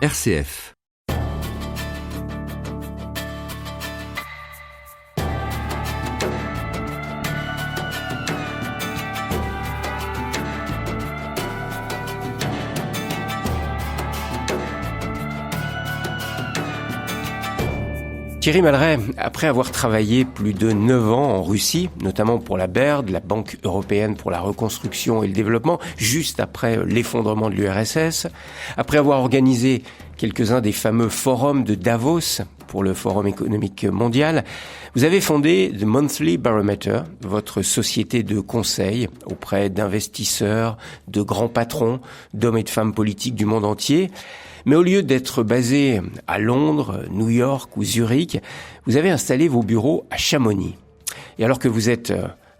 RCF. Thierry Maleret, après avoir travaillé plus de 9 ans en Russie, notamment pour la BERD, la Banque européenne pour la reconstruction et le développement, juste après l'effondrement de l'URSS, après avoir organisé quelques-uns des fameux forums de Davos pour le Forum économique mondial, vous avez fondé The Monthly Barometer, votre société de conseil auprès d'investisseurs, de grands patrons, d'hommes et de femmes politiques du monde entier. Mais au lieu d'être basé à Londres, New York ou Zurich, vous avez installé vos bureaux à Chamonix. Et alors que vous êtes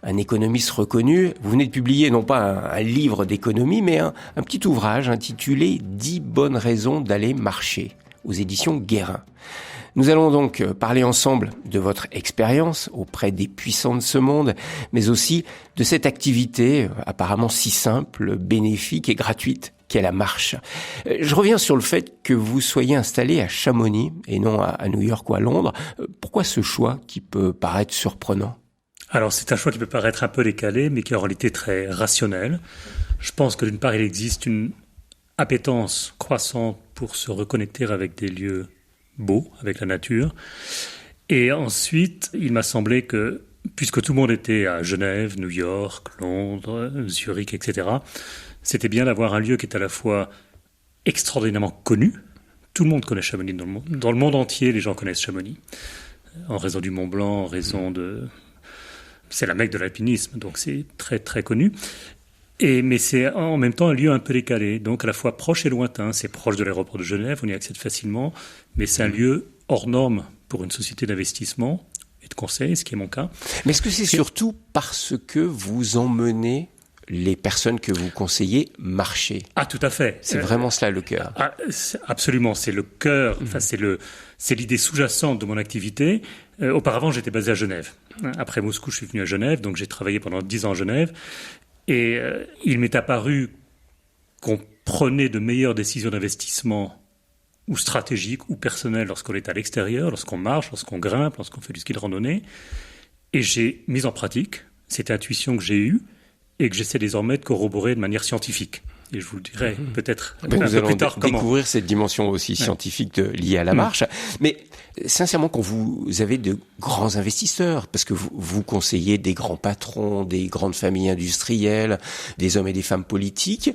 un économiste reconnu, vous venez de publier non pas un livre d'économie, mais un petit ouvrage intitulé « 10 bonnes raisons d'aller marcher » aux éditions Guérin. Nous allons donc parler ensemble de votre expérience auprès des puissants de ce monde, mais aussi de cette activité apparemment si simple, bénéfique et gratuite qu'est la marche. Je reviens sur le fait que vous soyez installé à Chamonix et non à New York ou à Londres. Pourquoi ce choix qui peut paraître surprenant ? Alors c'est un choix qui peut paraître un peu décalé, mais qui est en réalité très rationnel. Je pense que d'une part, il existe une appétence croissante pour se reconnecter avec des lieux beaux, avec la nature. Et ensuite, il m'a semblé que, puisque tout le monde était à Genève, New York, Londres, Zurich, etc., c'était bien d'avoir un lieu qui est à la fois extraordinairement connu. Tout le monde connaît Chamonix dans le monde. Dans le monde entier, les gens connaissent Chamonix. En raison du Mont Blanc, en raison de... C'est la Mecque de l'alpinisme, donc c'est très très connu. Mais c'est en même temps un lieu un peu décalé, donc à la fois proche et lointain. C'est proche de l'aéroport de Genève, on y accède facilement, mais c'est un lieu hors norme pour une société d'investissement et de conseil, ce qui est mon cas. Mais est-ce que c'est surtout parce que vous emmenez les personnes que vous conseillez marcher ? Ah, tout à fait. C'est vraiment cela le cœur. Absolument, c'est le cœur, enfin c'est l'idée sous-jacente de mon activité. Auparavant, j'étais basé à Genève. Après Moscou, je suis venu à Genève, donc j'ai travaillé pendant 10 ans à Genève. Et il m'est apparu qu'on prenait de meilleures décisions d'investissement ou stratégiques ou personnelles lorsqu'on est à l'extérieur, lorsqu'on marche, lorsqu'on grimpe, lorsqu'on fait du ski de randonnée. Et j'ai mis en pratique cette intuition que j'ai eue et que j'essaie désormais de corroborer de manière scientifique. Et je vous le dirai peut-être un peu plus tard comment. Découvrir cette dimension aussi scientifique liée à la marche. Mais sincèrement, quand vous avez de grands investisseurs, parce que vous conseillez des grands patrons, des grandes familles industrielles, des hommes et des femmes politiques,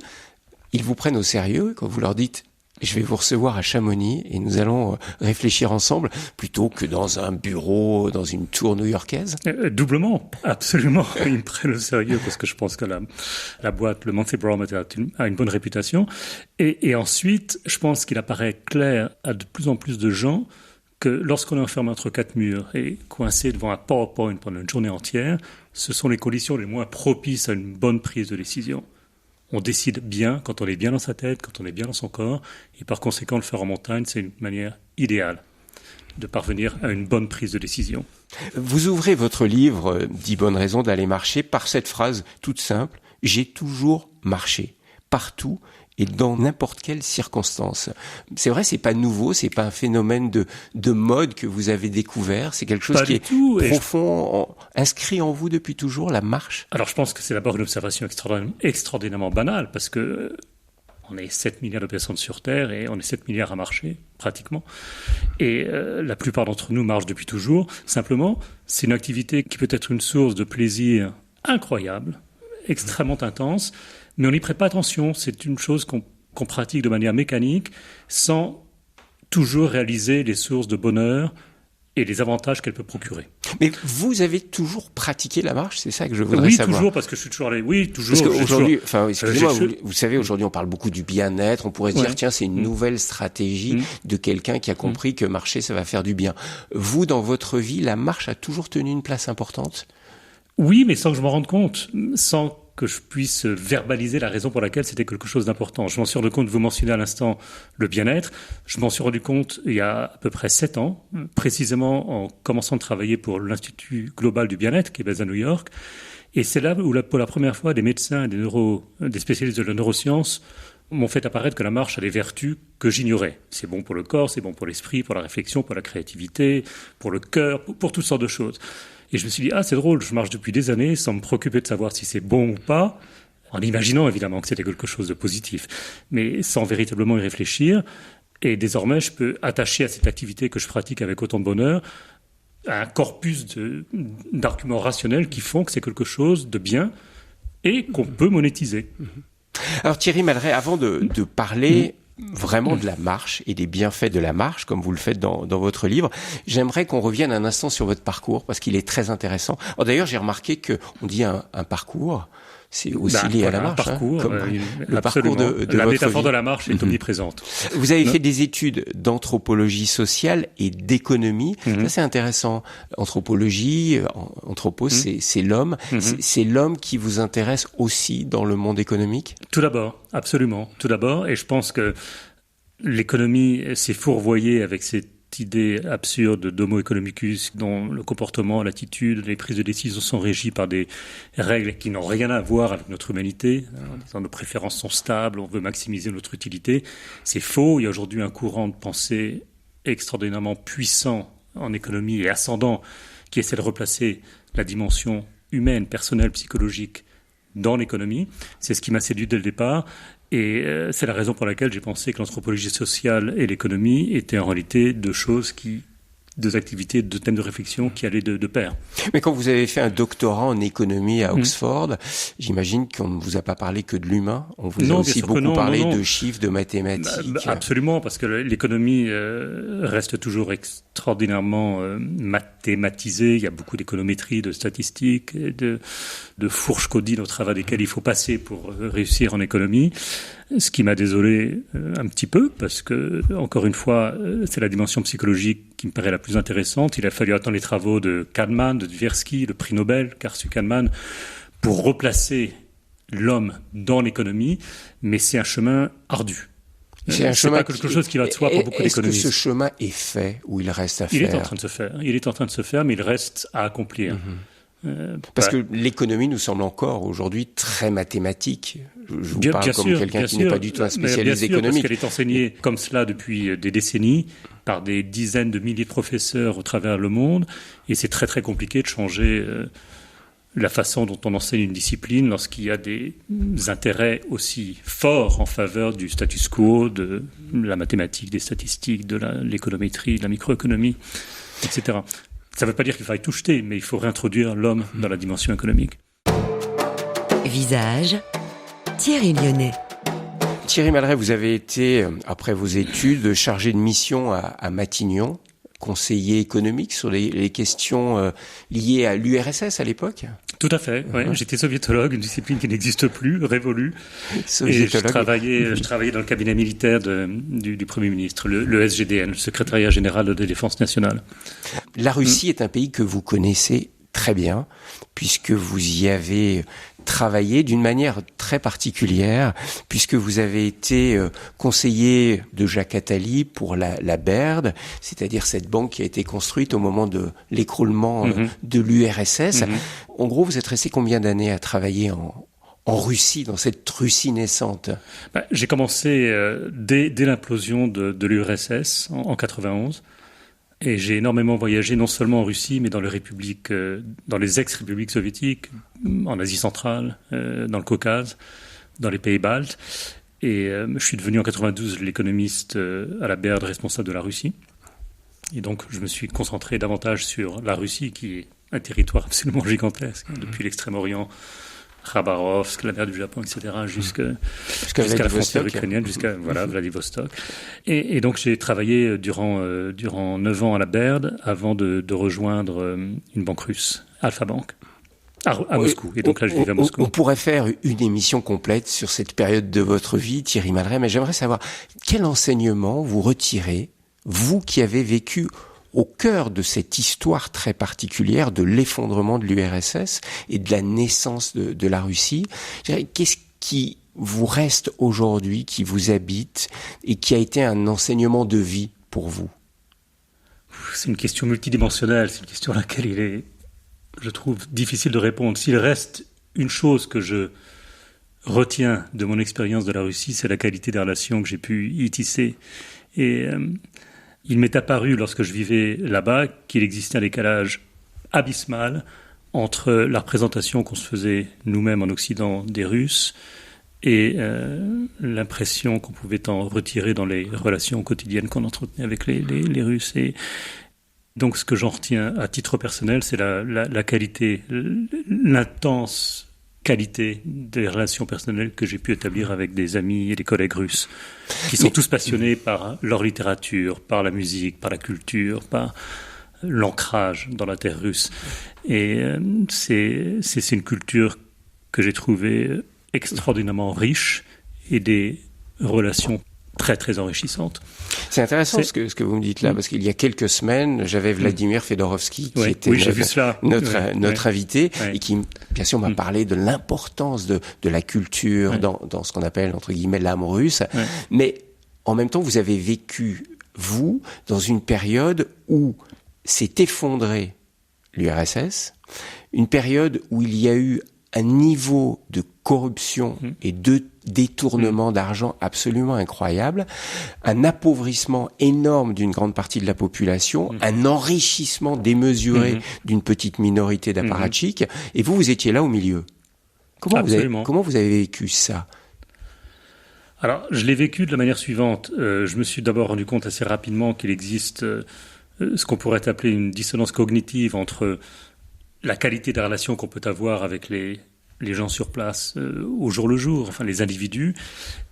ils vous prennent au sérieux quand vous leur dites « je vais vous recevoir à Chamonix et nous allons réfléchir ensemble » plutôt que dans un bureau, dans une tour new-yorkaise ? Doublement, absolument. Ils me prennent au sérieux parce que je pense que la boîte, le Monthly Barometer, a une bonne réputation. Et ensuite, je pense qu'il apparaît clair à de plus en plus de gens que lorsqu'on est enfermé entre 4 murs et coincé devant un PowerPoint pendant une journée entière, ce sont les conditions les moins propices à une bonne prise de décision. On décide bien quand on est bien dans sa tête, quand on est bien dans son corps, et par conséquent, le faire en montagne, c'est une manière idéale de parvenir à une bonne prise de décision. Vous ouvrez votre livre « 10 bonnes raisons d'aller marcher » par cette phrase toute simple « J'ai toujours marché, partout et dans n'importe quelle circonstance ». C'est vrai, c'est pas nouveau, c'est pas un phénomène de mode que vous avez découvert, c'est quelque chose qui est profond, inscrit en vous depuis toujours, la marche. Alors je pense que c'est d'abord une observation extraordinairement banale, parce que on est 7 milliards de personnes sur Terre et on est 7 milliards à marcher, pratiquement. Et la plupart d'entre nous marchent depuis toujours. Simplement, c'est une activité qui peut être une source de plaisir incroyable, extrêmement intense, mais on n'y prête pas attention. C'est une chose qu'on pratique de manière mécanique, sans toujours réaliser les sources de bonheur et les avantages qu'elle peut procurer. Mais vous avez toujours pratiqué la marche, c'est ça que je voudrais savoir. Oui, toujours, parce que je suis toujours allé. Oui, toujours. Parce qu'aujourd'hui, excusez-moi, vous savez, aujourd'hui, on parle beaucoup du bien-être. On pourrait dire, tiens, c'est une nouvelle stratégie de quelqu'un qui a compris que marcher, ça va faire du bien. Vous, dans votre vie, la marche a toujours tenu une place importante ? Oui, mais sans que je m'en rende compte, sans que je puisse verbaliser la raison pour laquelle c'était quelque chose d'important. Je m'en suis rendu compte, vous mentionnez à l'instant le bien-être, je m'en suis rendu compte il y a à peu près 7 ans, précisément en commençant de travailler pour l'Institut Global du Bien-être, qui est basé à New York, et c'est là où pour la première fois des médecins et des spécialistes de la neuroscience m'ont fait apparaître que la marche a des vertus que j'ignorais. C'est bon pour le corps, c'est bon pour l'esprit, pour la réflexion, pour la créativité, pour le cœur, pour toutes sortes de choses. Et je me suis dit, c'est drôle, je marche depuis des années sans me préoccuper de savoir si c'est bon ou pas, en imaginant évidemment que c'était quelque chose de positif, mais sans véritablement y réfléchir. Et désormais, je peux attacher à cette activité que je pratique avec autant de bonheur un corpus d'arguments rationnels qui font que c'est quelque chose de bien et qu'on peut monétiser. Alors Thierry Maleret, avant de parler vraiment de la marche et des bienfaits de la marche, comme vous le faites dans votre livre, j'aimerais qu'on revienne un instant sur votre parcours, parce qu'il est très intéressant. Alors, d'ailleurs, j'ai remarqué qu'on dit un parcours, c'est aussi lié à la marche. Parcours, comme le parcours de la votre métaphore vie. de la marche est omniprésente. Vous avez fait des études d'anthropologie sociale et d'économie. Ça, c'est intéressant. Anthropologie, anthropo, c'est l'homme. C'est l'homme qui vous intéresse aussi dans le monde économique? Tout d'abord, absolument. Tout d'abord, et je pense que l'économie s'est fourvoyée avec cette idée absurde d'homo economicus dont le comportement, l'attitude, les prises de décision sont régies par des règles qui n'ont rien à voir avec notre humanité. En disant nos préférences sont stables, on veut maximiser notre utilité. C'est faux. Il y a aujourd'hui un courant de pensée extraordinairement puissant en économie et ascendant qui essaie de replacer la dimension humaine, personnelle, psychologique dans l'économie. C'est ce qui m'a séduit dès le départ. Et c'est la raison pour laquelle j'ai pensé que l'anthropologie sociale et l'économie étaient en réalité deux activités, deux thèmes de réflexion qui allaient de pair. Mais quand vous avez fait un doctorat en économie à Oxford, j'imagine qu'on ne vous a pas parlé que de l'humain. On vous a aussi beaucoup parlé de chiffres, de mathématiques. Absolument, parce que l'économie reste toujours extraordinairement mathématisée. Il y a beaucoup d'économétrie, de statistiques, de fourches codines au travers desquelles il faut passer pour réussir en économie. Ce qui m'a désolé un petit peu, parce que, encore une fois, c'est la dimension psychologique qui me paraît la plus intéressante. Il a fallu attendre les travaux de Kahneman, de Tversky, le prix Nobel qu'a reçu Kahneman, pour replacer l'homme dans l'économie, mais c'est un chemin ardu. C'est pas quelque chose qui va de soi pour beaucoup d'économistes. Est-ce que ce chemin est fait ou il reste à faire? Il est en train de se faire. Il est en train de se faire, mais il reste à accomplir. Parce que l'économie nous semble encore aujourd'hui très mathématique. Je vous parle comme quelqu'un qui n'est pas du tout un spécialiste économique. Parce qu'elle est enseignée comme cela depuis des décennies par des dizaines de milliers de professeurs au travers le monde, et c'est très très compliqué de changer la façon dont on enseigne une discipline lorsqu'il y a des intérêts aussi forts en faveur du status quo, de la mathématique, des statistiques, de l'économétrie, de la microéconomie, etc. Ça ne veut pas dire qu'il faille tout jeter, mais il faut réintroduire l'homme dans la dimension économique. Visage, Thierry Lyonnais. Thierry Maleret, vous avez été, après vos études, chargé de mission à Matignon, conseiller économique sur les questions liées à l'URSS à l'époque. Tout à fait, oui. J'étais soviétologue, une discipline qui n'existe plus, révolue. Et je travaillais dans le cabinet militaire du Premier ministre, le SGDN, le Secrétariat Général de Défense Nationale. La Russie est un pays que vous connaissez très bien, puisque vous y avez travaillé d'une manière très particulière, puisque vous avez été conseiller de Jacques Attali pour la BERD, c'est-à-dire cette banque qui a été construite au moment de l'écroulement de l'URSS. En gros, vous êtes resté combien d'années à travailler en Russie, dans cette Russie naissante? J'ai commencé dès l'implosion de l'URSS en 91. Et j'ai énormément voyagé, non seulement en Russie, mais dans les républiques, dans les ex-républiques soviétiques, en Asie centrale, dans le Caucase, dans les pays baltes. Et je suis devenu en 92 l'économiste à la BERD responsable de la Russie. Et donc, je me suis concentré davantage sur la Russie, qui est un territoire absolument gigantesque, depuis l'Extrême-Orient, Khabarovsk, la mer du Japon, etc., jusqu'à la frontière ukrainienne, jusqu'à Vladivostok. Et donc j'ai travaillé durant 9 ans à la BERD avant de rejoindre une banque russe, Alpha Bank, à Moscou. Et donc là je vivais à Moscou. On pourrait faire une émission complète sur cette période de votre vie, Thierry Maleret, mais j'aimerais savoir quel enseignement vous retirez, vous qui avez vécu au cœur de cette histoire très particulière de l'effondrement de l'URSS et de la naissance de la Russie. Qu'est-ce qui vous reste aujourd'hui, qui vous habite et qui a été un enseignement de vie pour vous? C'est une question multidimensionnelle, c'est une question à laquelle il est, je trouve, difficile de répondre. S'il reste une chose que je retiens de mon expérience de la Russie, c'est la qualité des relations que j'ai pu y tisser. Et il m'est apparu, lorsque je vivais là-bas, qu'il existait un décalage abyssal entre la représentation qu'on se faisait nous-mêmes en Occident des Russes et l'impression qu'on pouvait en retirer dans les relations quotidiennes qu'on entretenait avec les Russes. Et donc ce que j'en retiens à titre personnel, c'est la qualité, l'intense qualité des relations personnelles que j'ai pu établir avec des amis et des collègues russes, qui sont tous passionnés par leur littérature, par la musique, par la culture, par l'ancrage dans la terre russe. Et c'est une culture que j'ai trouvée extraordinairement riche et des relations très très enrichissantes. C'est intéressant ce que vous me dites là, parce qu'il y a quelques semaines, j'avais Vladimir Fedorovski qui était notre invité et qui, bien sûr, m'a parlé de l'importance de la culture dans ce qu'on appelle, entre guillemets, l'âme russe. Mais en même temps, vous avez vécu, vous, dans une période où s'est effondré l'URSS, une période où il y a eu un niveau de corruption et de détournement d'argent absolument incroyable, un appauvrissement énorme d'une grande partie de la population, un enrichissement démesuré d'une petite minorité d'apparatchiks, et vous étiez là au milieu. Comment vous avez vécu ça ? Alors, je l'ai vécu de la manière suivante. Je me suis d'abord rendu compte assez rapidement qu'il existe ce qu'on pourrait appeler une dissonance cognitive entre la qualité des relations qu'on peut avoir avec les gens sur place au jour le jour, enfin les individus,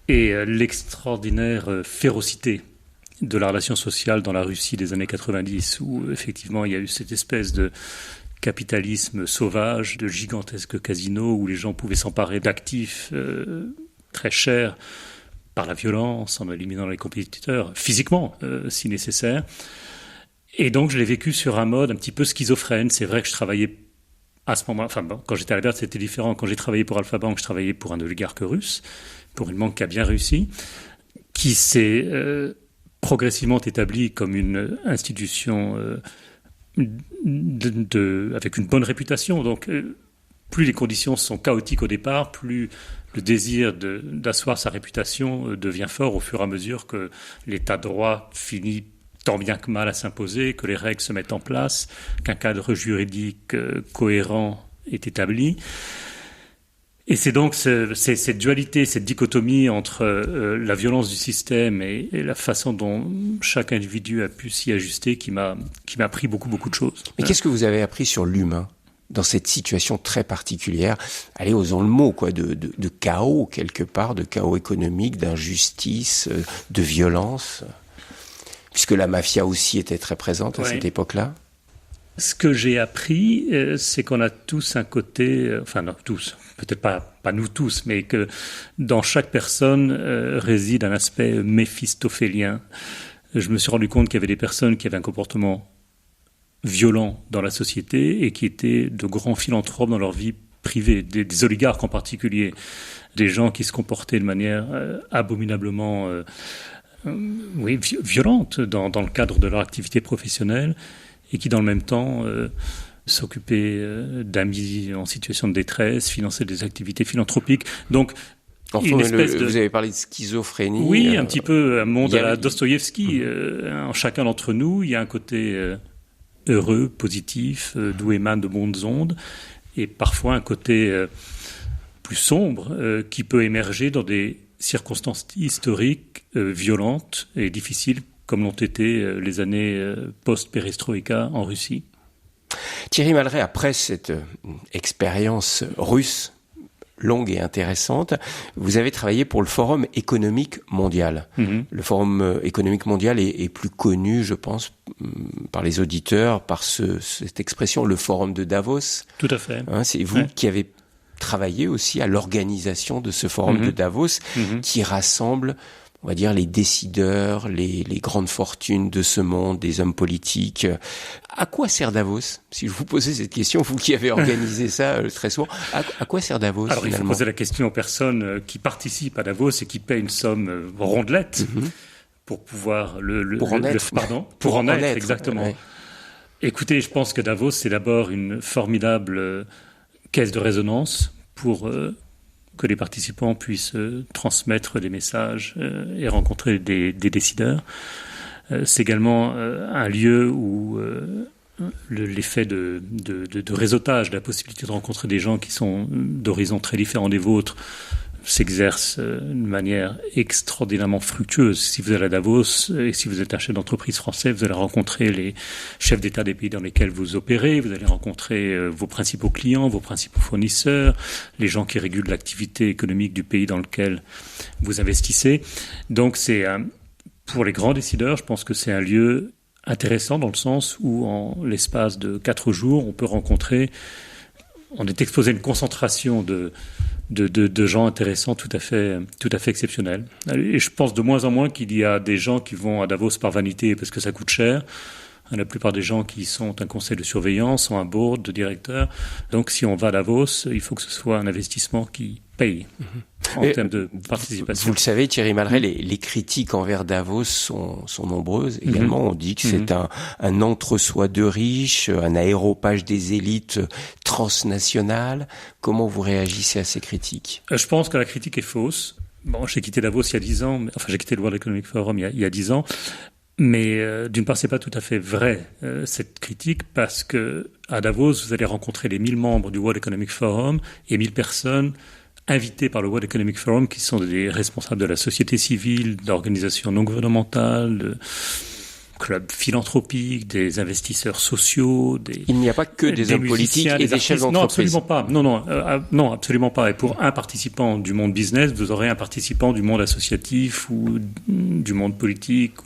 et l'extraordinaire férocité de la relation sociale dans la Russie des années 90, où effectivement il y a eu cette espèce de capitalisme sauvage, de gigantesques casinos où les gens pouvaient s'emparer d'actifs très chers par la violence, en éliminant les compétiteurs, physiquement si nécessaire. Et donc je l'ai vécu sur un mode un petit peu schizophrène. C'est vrai que je travaillais à ce moment, quand j'étais à la Baird, c'était différent. Quand j'ai travaillé pour Alpha Bank, je travaillais pour un oligarque russe, pour une banque qui a bien réussi, qui s'est progressivement établie comme une institution avec une bonne réputation. Donc, plus les conditions sont chaotiques au départ, plus le désir d'asseoir sa réputation devient fort au fur et à mesure que l'état de droit finit tant bien que mal à s'imposer, que les règles se mettent en place, qu'un cadre juridique cohérent est établi. Et c'est donc cette dualité, cette dichotomie entre la violence du système et la façon dont chaque individu a pu s'y ajuster qui m'a appris beaucoup de choses. Mais qu'est-ce que vous avez appris sur l'humain dans cette situation très particulière? Allez, osons le mot, de chaos quelque part, de chaos économique, d'injustice, de violence, puisque la mafia aussi était très présente à cette époque-là. Ce que j'ai appris, c'est qu'on a tous un côté, non tous, peut-être pas nous tous, mais que dans chaque personne réside un aspect méphistophélien. Je me suis rendu compte qu'il y avait des personnes qui avaient un comportement violent dans la société et qui étaient de grands philanthropes dans leur vie privée, des oligarques en particulier, des gens qui se comportaient de manière abominablement violente dans le cadre de leur activité professionnelle et qui, dans le même temps, s'occupaient d'amis en situation de détresse, finançaient des activités philanthropiques. Donc, vous avez parlé de schizophrénie. Oui, un petit peu un monde à la Dostoïevski. En chacun d'entre nous, il y a un côté heureux, positif, d'où émanent de bonnes ondes, et parfois un côté plus sombre qui peut émerger dans des circonstances historiques violentes et difficiles comme l'ont été les années post-perestroïka en Russie. Thierry Maleret, après cette expérience russe longue et intéressante, vous avez travaillé pour le Forum économique mondial. Le Forum économique mondial est plus connu, je pense, par les auditeurs, par cette expression, le Forum de Davos. Tout à fait. C'est vous qui avez travaillé aussi à l'organisation de ce Forum de Davos, qui rassemble, on va dire, les décideurs, les grandes fortunes de ce monde, des hommes politiques. À quoi sert Davos? Si je vous posais cette question, vous qui avez organisé ça très souvent, à quoi sert Davos? Alors, finalement, il faut poser la question aux personnes qui participent à Davos et qui paient une somme rondelette pour pouvoir pour en être, exactement. Ouais. Écoutez, je pense que Davos, c'est d'abord une formidable caisse de résonance pour que les participants puissent transmettre des messages et rencontrer des décideurs. C'est également un lieu où l'effet de réseautage, la possibilité de rencontrer des gens qui sont d'horizons très différents des vôtres, s'exerce d'une manière extraordinairement fructueuse. Si vous allez à Davos et si vous êtes un chef d'entreprise français, vous allez rencontrer les chefs d'État des pays dans lesquels vous opérez, vous allez rencontrer vos principaux clients, vos principaux fournisseurs, les gens qui régulent l'activité économique du pays dans lequel vous investissez. Donc pour les grands décideurs, je pense que c'est un lieu intéressant dans le sens où en l'espace de 4 jours, on est exposé à une concentration de gens intéressants tout à fait exceptionnels. Et je pense de moins en moins qu'il y a des gens qui vont à Davos par vanité parce que ça coûte cher. La plupart des gens qui sont un conseil de surveillance, ont un board de directeurs. Donc si on va à Davos, il faut que ce soit un investissement qui paye en termes de participation. Vous le savez, Thierry Malret, les critiques envers Davos sont nombreuses. Également, on dit que c'est un entre-soi de riches, un aéropage des élites transnationales. Comment vous réagissez à ces critiques ? Je pense que la critique est fausse. Bon, j'ai quitté Davos il y a 10 ans, j'ai quitté le World Economic Forum il y a 10 ans. Mais d'une part, c'est pas tout à fait vrai cette critique parce que à Davos, vous allez rencontrer les 1000 membres du World Economic Forum et 1000 personnes invitées par le World Economic Forum qui sont des responsables de la société civile, d'organisations non gouvernementales, de clubs philanthropiques, des investisseurs sociaux. Il n'y a pas que des hommes politiques et des chefs d'entreprise. Non, absolument pas. Non, absolument pas. Et pour un participant du monde business, vous aurez un participant du monde associatif ou du monde politique.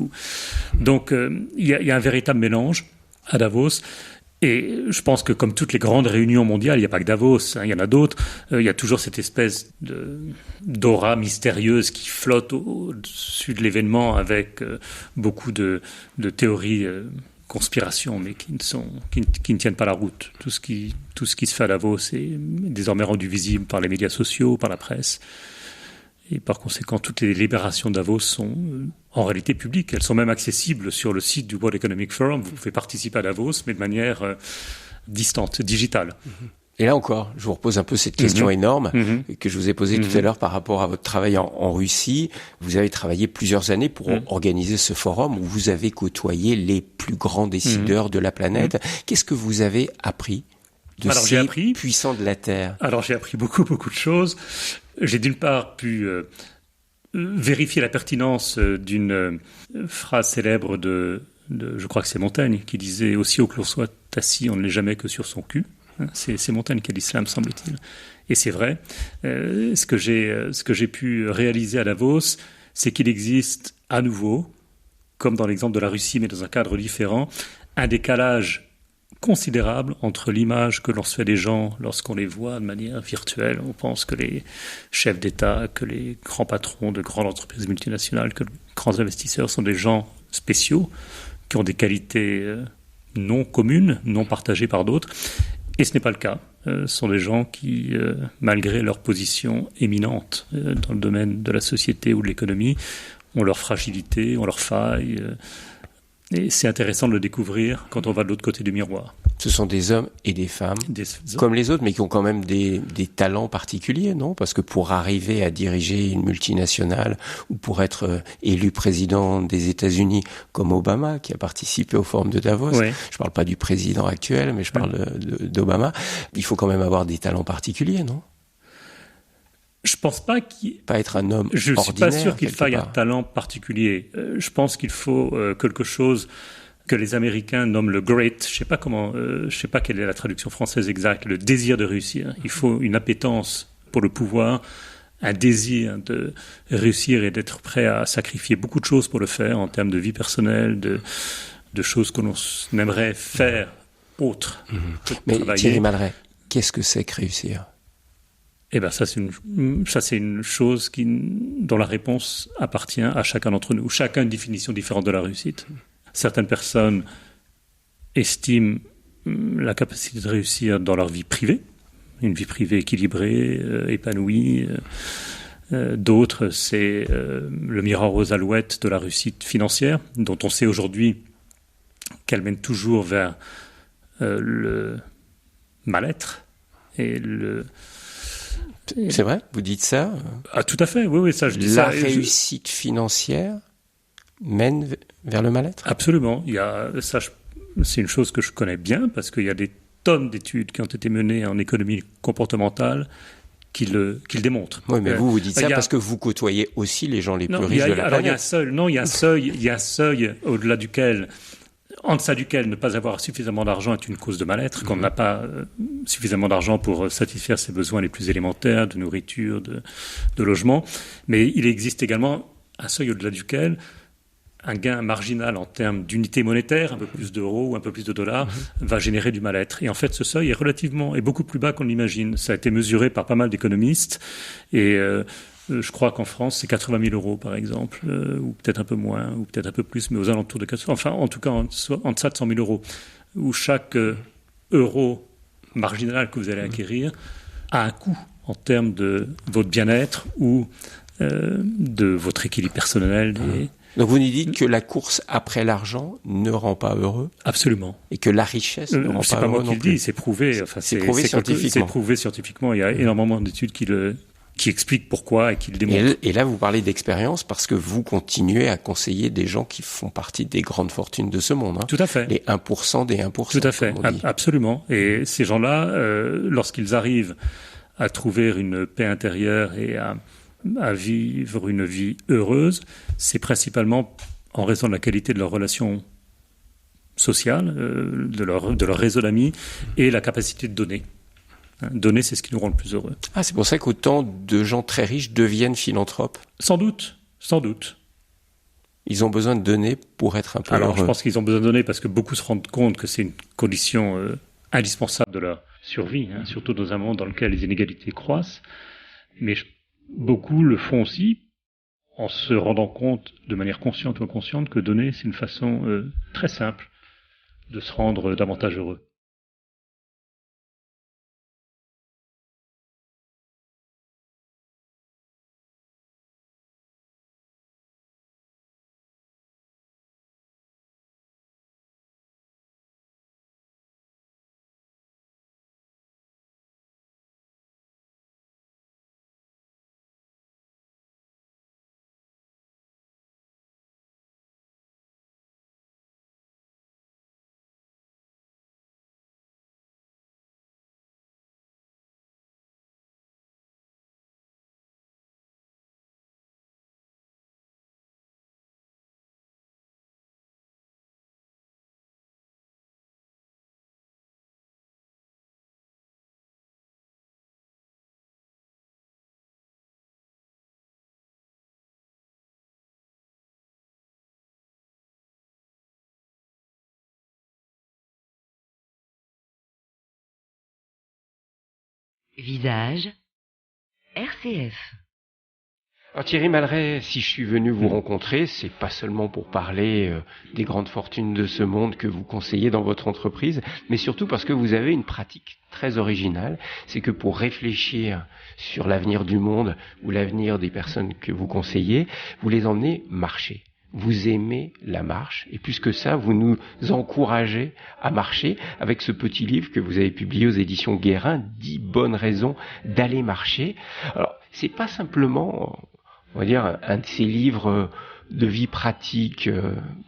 Donc, il y a un véritable mélange à Davos. Et je pense que comme toutes les grandes réunions mondiales, il n'y a pas que Davos, il y en a d'autres, il y a toujours cette espèce d'aura mystérieuse qui flotte au-dessus de l'événement avec beaucoup de théories conspiration, mais qui ne tiennent pas la route. Tout ce qui se fait à Davos est désormais rendu visible par les médias sociaux, par la presse. Et par conséquent, toutes les libérations de Davos sont en réalité publiques. Elles sont même accessibles sur le site du World Economic Forum. Vous pouvez participer à Davos, mais de manière distante, digitale. Et là encore, je vous repose un peu cette question énorme que je vous ai posée tout à l'heure par rapport à votre travail en Russie. Vous avez travaillé plusieurs années pour organiser ce forum où vous avez côtoyé les plus grands décideurs de la planète. Qu'est-ce que vous avez appris de ces puissants de la Terre ? Alors j'ai appris beaucoup de choses. J'ai d'une part pu vérifier la pertinence d'une phrase célèbre de je crois que c'est Montaigne, qui disait « Aussi haut que l'on soit assis, on ne l'est jamais que sur son cul ». C'est Montaigne qui a dit cela, me semble-t-il. Et c'est vrai. Ce que j'ai pu réaliser à Davos, c'est qu'il existe à nouveau, comme dans l'exemple de la Russie, mais dans un cadre différent, un décalage considérable entre l'image que l'on se fait des gens lorsqu'on les voit de manière virtuelle. On pense que les chefs d'État, que les grands patrons de grandes entreprises multinationales, que les grands investisseurs sont des gens spéciaux qui ont des qualités non communes, non partagées par d'autres. Et ce n'est pas le cas. Ce sont des gens qui, malgré leur position éminente dans le domaine de la société ou de l'économie, ont leur fragilité, ont leurs failles. Et c'est intéressant de le découvrir quand on va de l'autre côté du miroir. Ce sont des hommes et des femmes, comme les autres, mais qui ont quand même des talents particuliers, non ? Parce que pour arriver à diriger une multinationale ou pour être élu président des États-Unis, comme Obama, qui a participé au forum de Davos, je ne parle pas du président actuel, mais je parle d'Obama, il faut quand même avoir des talents particuliers, non ? Je pense pas pas être un homme je ordinaire. Suis pas sûr qu'il faille un talent particulier. Je pense qu'il faut quelque chose que les Américains nomment le great. Je sais pas quelle est la traduction française exacte. Le désir de réussir. Il faut une appétence pour le pouvoir, un désir de réussir et d'être prêt à sacrifier beaucoup de choses pour le faire en termes de vie personnelle, de choses que l'on aimerait faire autres. Mais Thierry Malret, qu'est-ce que c'est que réussir ? Eh ben ça c'est une chose dont la réponse appartient à chacun d'entre nous. Chacun a une définition différente de la réussite. Certaines personnes estiment la capacité de réussir dans leur vie privée, une vie privée équilibrée, épanouie. D'autres, c'est le miroir aux alouettes de la réussite financière, dont on sait aujourd'hui qu'elle mène toujours vers le mal-être et C'est vrai, vous dites ça? Ah, tout à fait, oui, ça je dis La ça. réussite financière mène vers le mal-être? Absolument. C'est une chose que je connais bien parce qu'il y a des tonnes d'études qui ont été menées en économie comportementale qui le démontrent. Oui, mais vous dites ça parce que vous côtoyez aussi les gens les plus riches de la planète. Il y a un seuil au-delà duquel, en deçà duquel ne pas avoir suffisamment d'argent est une cause de mal-être, qu'on n'a pas suffisamment d'argent pour satisfaire ses besoins les plus élémentaires de nourriture, de logement. Mais il existe également un seuil au-delà duquel un gain marginal en termes d'unité monétaire, un peu plus d'euros ou un peu plus de dollars, va générer du mal-être. Et en fait, ce seuil est beaucoup plus bas qu'on l'imagine. Ça a été mesuré par pas mal d'économistes. Et je crois qu'en France, c'est 80 000 euros, par exemple, ou peut-être un peu moins, ou peut-être un peu plus, mais aux alentours de 80 000. Enfin, en tout cas, en deçà de 100 000 euros, où chaque euro marginal que vous allez acquérir a un coût en termes de votre bien-être ou de votre équilibre personnel. Donc vous nous dites que la course après l'argent ne rend pas heureux? Absolument. Et que la richesse ne rend pas heureux? C'est pas moi qui le dis, c'est prouvé. Enfin, c'est prouvé scientifiquement. C'est prouvé scientifiquement. Il y a énormément d'études qui expliquent pourquoi et qui le démontrent. Et là, vous parlez d'expérience parce que vous continuez à conseiller des gens qui font partie des grandes fortunes de ce monde. Hein. Tout à fait. Les 1% des 1%. Tout à fait. Absolument. Et ces gens-là, lorsqu'ils arrivent à trouver une paix intérieure et à vivre une vie heureuse, c'est principalement en raison de la qualité de leurs relations sociales, de leur réseau d'amis et la capacité de donner. Donner, c'est ce qui nous rend le plus heureux. Ah, c'est pour ça qu'autant de gens très riches deviennent philanthropes? Sans doute, sans doute. Ils ont besoin de donner pour être un peu heureux. Je pense qu'ils ont besoin de donner parce que beaucoup se rendent compte que c'est une condition indispensable de leur survie, surtout dans un monde dans lequel les inégalités croissent. Mais beaucoup le font aussi en se rendant compte, de manière consciente ou inconsciente, que donner, c'est une façon très simple de se rendre davantage heureux. Visage RCF. Alors Thierry Malret, si je suis venu vous rencontrer, c'est pas seulement pour parler des grandes fortunes de ce monde que vous conseillez dans votre entreprise, mais surtout parce que vous avez une pratique très originale, c'est que pour réfléchir sur l'avenir du monde ou l'avenir des personnes que vous conseillez, vous les emmenez marcher. Vous aimez la marche, et plus que ça, vous nous encouragez à marcher avec ce petit livre que vous avez publié aux éditions Guérin, 10 bonnes raisons d'aller marcher. Alors, c'est pas simplement, on va dire, un de ces livres de vie pratique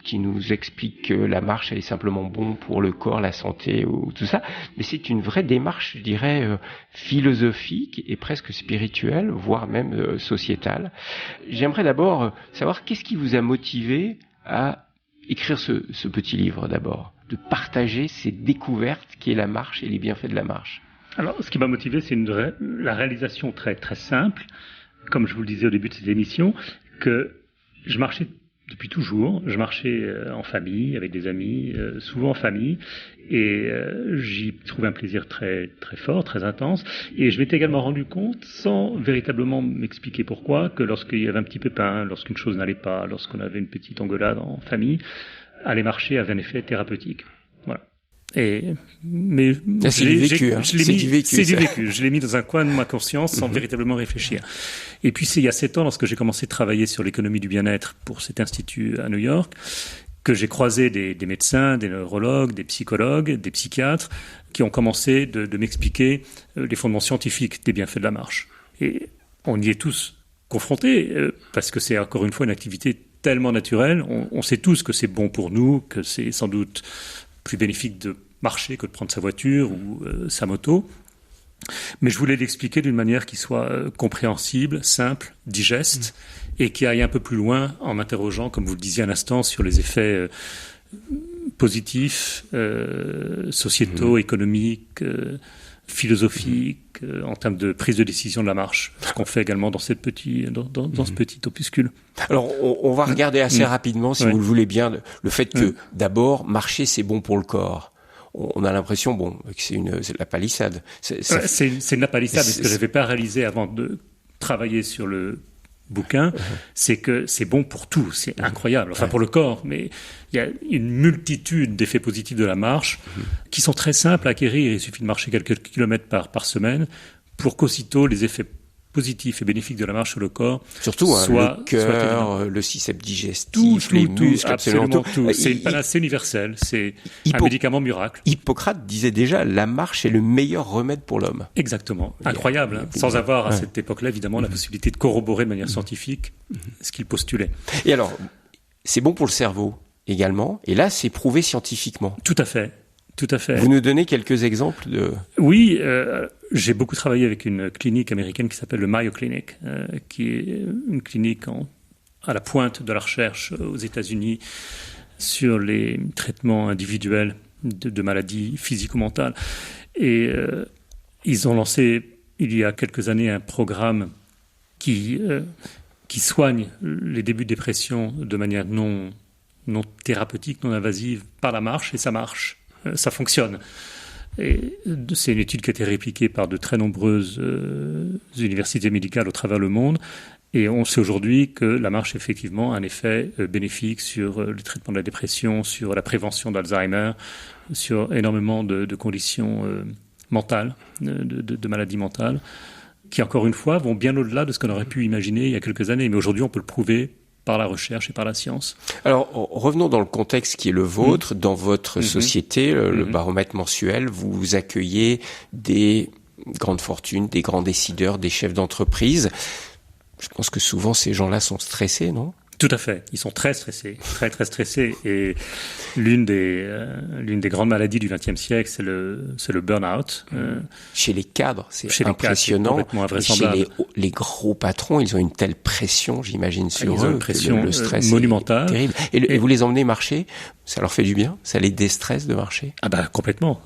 qui nous explique que la marche elle est simplement bon pour le corps, la santé ou tout ça, mais c'est une vraie démarche, je dirais, philosophique et presque spirituelle, voire même sociétale. J'aimerais d'abord savoir qu'est-ce qui vous a motivé à écrire ce petit livre d'abord, de partager ces découvertes qui est la marche et les bienfaits de la marche. Alors, ce qui m'a motivé, c'est la réalisation très très simple, comme je vous le disais au début de cette émission, que je marchais depuis toujours. Je marchais en famille, avec des amis, souvent en famille, et j'y trouvais un plaisir très très fort, très intense. Et je m'étais également rendu compte, sans véritablement m'expliquer pourquoi, que lorsqu'il y avait un petit pépin, lorsqu'une chose n'allait pas, lorsqu'on avait une petite engueulade en famille, aller marcher avait un effet thérapeutique. Voilà. C'est du vécu. Je l'ai mis dans un coin de ma conscience sans véritablement réfléchir. Et puis c'est il y a 7 ans, lorsque j'ai commencé à travailler sur l'économie du bien-être pour cet institut à New York, que j'ai croisé des médecins, des neurologues, des psychologues, des psychiatres, qui ont commencé de m'expliquer les fondements scientifiques des bienfaits de la marche. Et on y est tous confrontés, parce que c'est encore une fois une activité tellement naturelle. On sait tous que c'est bon pour nous, que c'est sans doute plus bénéfique de marcher que de prendre sa voiture ou sa moto. Mais je voulais l'expliquer d'une manière qui soit compréhensible, simple, digeste, et qui aille un peu plus loin en m'interrogeant, comme vous le disiez à l'instant, sur les effets positifs, sociétaux, économiques, philosophiques, en termes de prise de décision de la marche, ce qu'on fait également dans, ce petit opuscule. Alors, on va regarder assez rapidement, si vous le voulez bien, le fait que, d'abord, marcher, c'est bon pour le corps. On a l'impression, que c'est de la palissade. C'est une palissade, mais ce que je n'avais pas réalisé avant de travailler sur le bouquin, c'est que c'est bon pour tout, c'est incroyable, enfin pour le corps, mais il y a une multitude d'effets positifs de la marche qui sont très simples à acquérir. Il suffit de marcher quelques kilomètres par semaine pour qu'aussitôt les effets positifs et bénéfiques de la marche sur le corps surtout le cœur, le système digestif, les muscles, absolument tout. C'est une panacée universelle, c'est un médicament miracle. Hippocrate disait déjà la marche est le meilleur remède pour l'homme. Exactement, incroyable, sans avoir à cette époque-là évidemment la possibilité de corroborer de manière scientifique ce qu'il postulait. Et alors, c'est bon pour le cerveau également, et là c'est prouvé scientifiquement. Tout à fait. Tout à fait. Vous nous donnez quelques exemples de... Oui, j'ai beaucoup travaillé avec une clinique américaine qui s'appelle le Mayo Clinic, qui est une clinique à la pointe de la recherche aux États-Unis sur les traitements individuels de maladies physico-mentales. Et ils ont lancé, il y a quelques années, un programme qui soigne les débuts de dépression de manière non thérapeutique, non invasive, par la marche, et ça marche. Ça fonctionne. Et c'est une étude qui a été répliquée par de très nombreuses universités médicales au travers le monde. Et on sait aujourd'hui que la marche, effectivement, a un effet bénéfique sur le traitement de la dépression, sur la prévention d'Alzheimer, sur énormément de conditions mentales, de maladies mentales, qui, encore une fois, vont bien au-delà de ce qu'on aurait pu imaginer il y a quelques années. Mais aujourd'hui, on peut le prouver par la recherche et par la science. Alors, revenons dans le contexte qui est le vôtre. Dans votre société, le baromètre mensuel, vous accueillez des grandes fortunes, des grands décideurs, des chefs d'entreprise. Je pense que souvent, ces gens-là sont stressés, non ? Tout à fait. Ils sont très stressés, très très stressés. Et l'une des grandes maladies du XXe siècle, c'est le burn-out. Chez les cadres, c'est impressionnant. Complètement invraisemblable. Chez les gros patrons, ils ont une telle pression, j'imagine, sur eux. Ils ont une pression le stress monumentale. Est terrible. Et vous les emmenez marcher, ça leur fait du bien ? Ça les déstresse de marcher ? Ah bah complètement.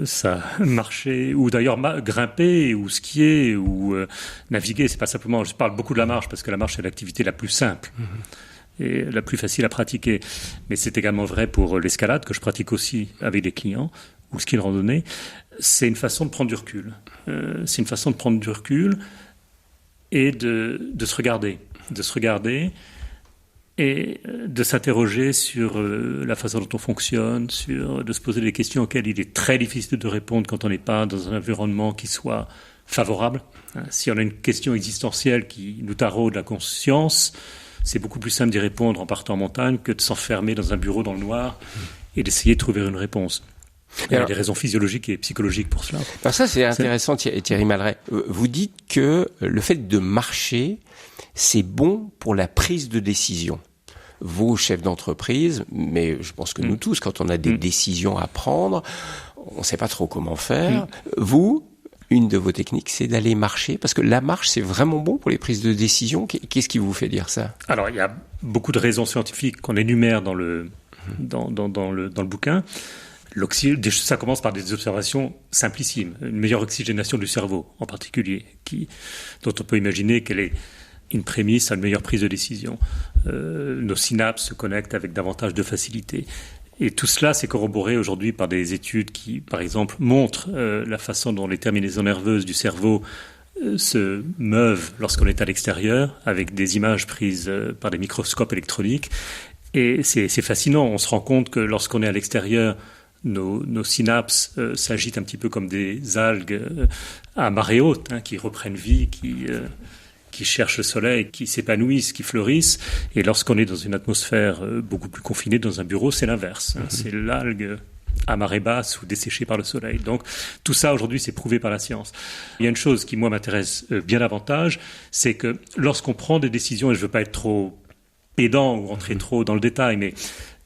Ça, marcher, ou d'ailleurs grimper, ou skier, ou naviguer, c'est pas simplement... Je parle beaucoup de la marche, parce que la marche est l'activité la plus simple. Et la plus facile à pratiquer. Mais c'est également vrai pour l'escalade, que je pratique aussi avec des clients, ou ski de randonnée. C'est une façon de prendre du recul. C'est une façon de prendre du recul et de se regarder. De se regarder et de s'interroger sur la façon dont on fonctionne, de se poser des questions auxquelles il est très difficile de répondre quand on n'est pas dans un environnement qui soit favorable. Si on a une question existentielle qui nous taraude la conscience, c'est beaucoup plus simple d'y répondre en partant en montagne que de s'enfermer dans un bureau dans le noir et d'essayer de trouver une réponse. Il y a des raisons physiologiques et psychologiques pour cela. Alors ça, c'est intéressant, Thierry Maleret. Vous dites que le fait de marcher, c'est bon pour la prise de décision. Vos chefs d'entreprise, mais je pense que nous tous, quand on a des décisions à prendre, on ne sait pas trop comment faire. Vous, une de vos techniques, c'est d'aller marcher, parce que la marche, c'est vraiment bon pour les prises de décision. Qu'est-ce qui vous fait dire ça ? Alors, il y a beaucoup de raisons scientifiques qu'on énumère dans le bouquin. Ça commence par des observations simplissimes. Une meilleure oxygénation du cerveau, en particulier, dont on peut imaginer qu'elle est une prémisse à une meilleure prise de décision. Nos synapses se connectent avec davantage de facilité. Et tout cela s'est corroboré aujourd'hui par des études qui, par exemple, montrent la façon dont les terminaisons nerveuses du cerveau se meuvent lorsqu'on est à l'extérieur, avec des images prises par des microscopes électroniques. Et c'est fascinant. On se rend compte que lorsqu'on est à l'extérieur, nos synapses s'agitent un petit peu comme des algues à marée haute, qui reprennent vie, qui cherchent le soleil, qui s'épanouissent, qui fleurissent. Et lorsqu'on est dans une atmosphère beaucoup plus confinée, dans un bureau, c'est l'inverse. C'est l'algue à marée basse ou desséchés par le soleil. Donc tout ça aujourd'hui c'est prouvé par la science. Il y a une chose qui moi m'intéresse bien davantage, c'est que lorsqu'on prend des décisions, et je ne veux pas être trop pédant ou rentrer trop dans le détail, mais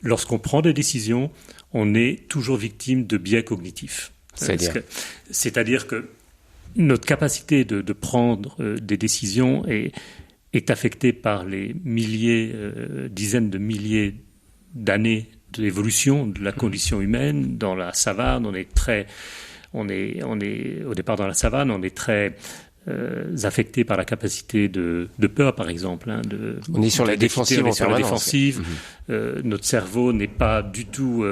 lorsqu'on prend des décisions, on est toujours victime de biais cognitifs. C'est-à-dire que notre capacité de prendre des décisions est affectée par les milliers, dizaines de milliers d'années d'évolution de la condition humaine. Dans la savane, on est au départ dans la savane, on est très affecté par la capacité de peur, par exemple. On est sur la défensive en permanence. Notre cerveau n'est pas du tout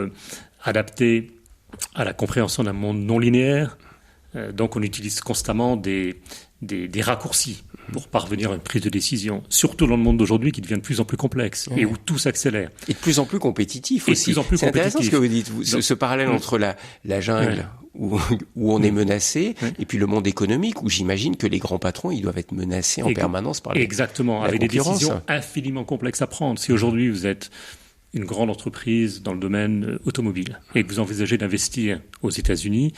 adapté à la compréhension d'un monde non linéaire. Donc on utilise constamment des raccourcis pour parvenir à une prise de décision, surtout dans le monde d'aujourd'hui qui devient de plus en plus complexe et où tout s'accélère. Et de plus en plus compétitif aussi. C'est intéressant ce que vous dites, ce parallèle entre la jungle où on est menacé et puis le monde économique où j'imagine que les grands patrons ils doivent être menacés en permanence par Exactement, avec des décisions infiniment complexes à prendre. Si aujourd'hui vous êtes une grande entreprise dans le domaine automobile et que vous envisagez d'investir aux États-Unis,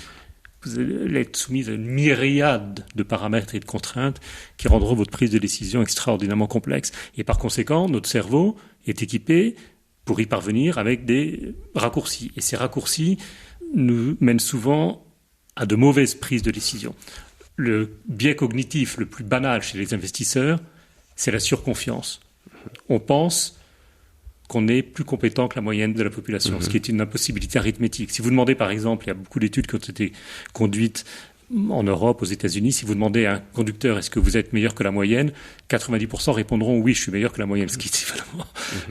vous allez être soumis à une myriade de paramètres et de contraintes qui rendront votre prise de décision extraordinairement complexe. Et par conséquent, notre cerveau est équipé pour y parvenir avec des raccourcis. Et ces raccourcis nous mènent souvent à de mauvaises prises de décision. Le biais cognitif le plus banal chez les investisseurs, c'est la surconfiance. On pense qu'on est plus compétent que la moyenne de la population, ce qui est une impossibilité arithmétique. Si vous demandez, par exemple, il y a beaucoup d'études qui ont été conduites en Europe, aux États-Unis, si vous demandez à un conducteur est-ce que vous êtes meilleur que la moyenne, 90% répondront oui, je suis meilleur que la moyenne, ce qui est vraiment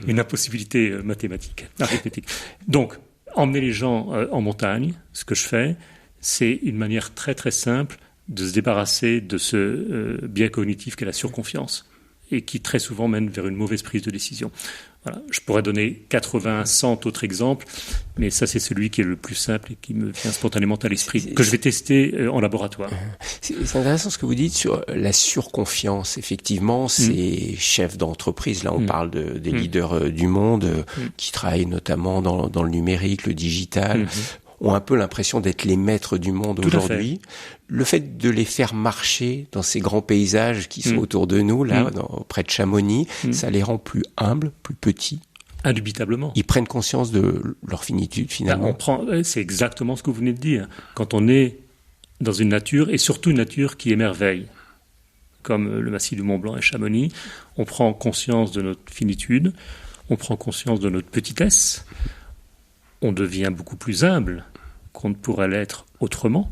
une impossibilité mathématique, arithmétique. Donc, emmener les gens en montagne, ce que je fais, c'est une manière très très simple de se débarrasser de ce biais cognitif qu'est la surconfiance et qui très souvent mène vers une mauvaise prise de décision. Voilà. Je pourrais donner 80, 100 autres exemples, mais ça c'est celui qui est le plus simple et qui me vient spontanément à l'esprit, que je vais tester en laboratoire. C'est intéressant ce que vous dites sur la surconfiance. Effectivement, ces chefs d'entreprise, là on parle des leaders du monde qui travaillent notamment dans le numérique, le digital, ont un peu l'impression d'être les maîtres du monde aujourd'hui. Le fait de les faire marcher dans ces grands paysages qui sont autour de nous, là, près de Chamonix, ça les rend plus humbles, plus petits. Indubitablement. Ils prennent conscience de leur finitude, finalement. C'est exactement ce que vous venez de dire. Quand on est dans une nature, et surtout une nature qui émerveille, comme le massif du Mont-Blanc et Chamonix, on prend conscience de notre finitude, on prend conscience de notre petitesse, on devient beaucoup plus humble qu'on ne pourrait l'être autrement.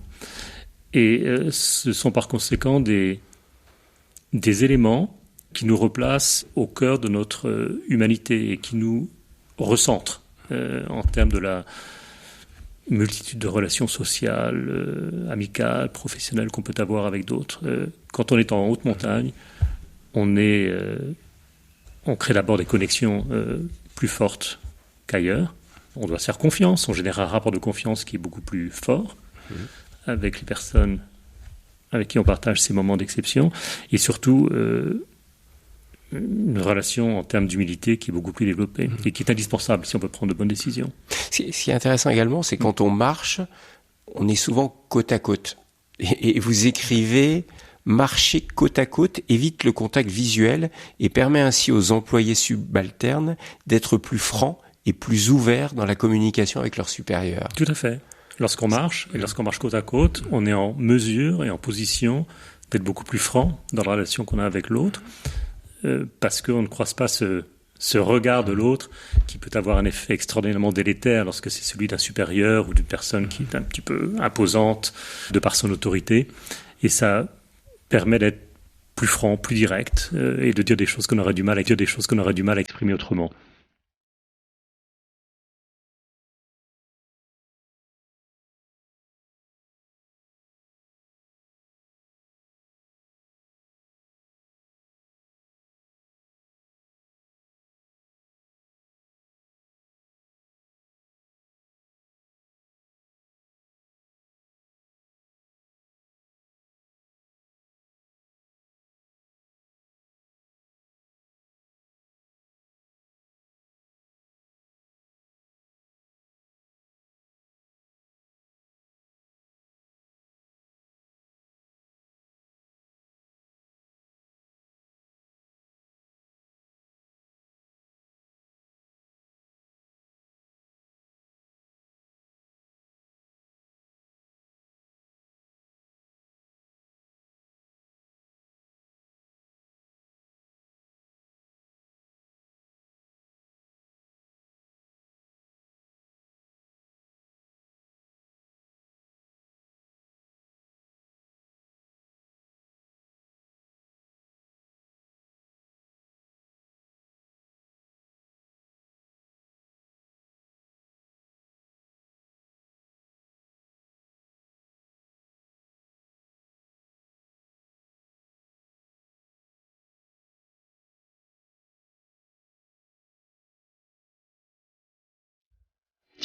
Et ce sont par conséquent des éléments qui nous replacent au cœur de notre humanité et qui nous recentrent en termes de la multitude de relations sociales, amicales, professionnelles qu'on peut avoir avec d'autres. Quand on est en haute montagne, on crée d'abord des connexions plus fortes qu'ailleurs. On doit se faire confiance, on génère un rapport de confiance qui est beaucoup plus fort avec les personnes avec qui on partage ces moments d'exception, et surtout une relation en termes d'humilité qui est beaucoup plus développée et qui est indispensable si on veut prendre de bonnes décisions. Ce qui est intéressant également, c'est quand on marche, on est souvent côte à côte. Et vous écrivez « Marcher côte à côte évite le contact visuel et permet ainsi aux employés subalternes d'être plus francs et plus ouverts dans la communication avec leurs supérieurs. » Tout à fait. Lorsqu'on marche, et lorsqu'on marche côte à côte, on est en mesure et en position d'être beaucoup plus franc dans la relation qu'on a avec l'autre, parce qu'on ne croise pas ce regard de l'autre qui peut avoir un effet extraordinairement délétère lorsque c'est celui d'un supérieur ou d'une personne qui est un petit peu imposante de par son autorité. Et ça permet d'être plus franc, plus direct, et de dire des choses qu'on aurait du mal à exprimer autrement.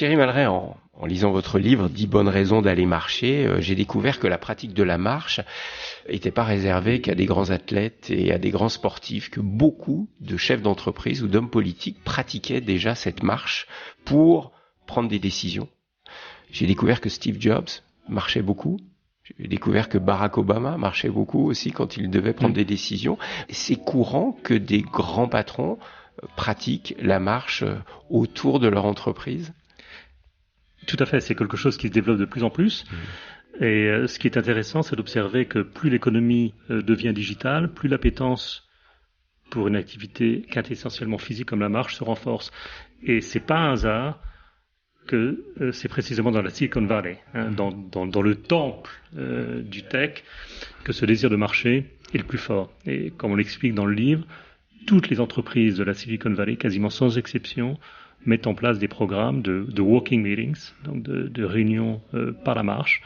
Thierry Maleret, en lisant votre livre « 10 bonnes raisons d'aller marcher », j'ai découvert que la pratique de la marche n'était pas réservée qu'à des grands athlètes et à des grands sportifs, que beaucoup de chefs d'entreprise ou d'hommes politiques pratiquaient déjà cette marche pour prendre des décisions. J'ai découvert que Steve Jobs marchait beaucoup. J'ai découvert que Barack Obama marchait beaucoup aussi quand il devait prendre des décisions. C'est courant que des grands patrons pratiquent la marche autour de leur entreprise. Tout à fait, c'est quelque chose qui se développe de plus en plus. Et ce qui est intéressant, c'est d'observer que plus l'économie devient digitale, plus l'appétence pour une activité quintessentiellement physique comme la marche se renforce. Et c'est pas un hasard que c'est précisément dans la Silicon Valley, dans le temple du tech, que ce désir de marcher est le plus fort. Et comme on l'explique dans le livre, toutes les entreprises de la Silicon Valley, quasiment sans exception, mettent en place des programmes de walking meetings, donc de réunions par la marche,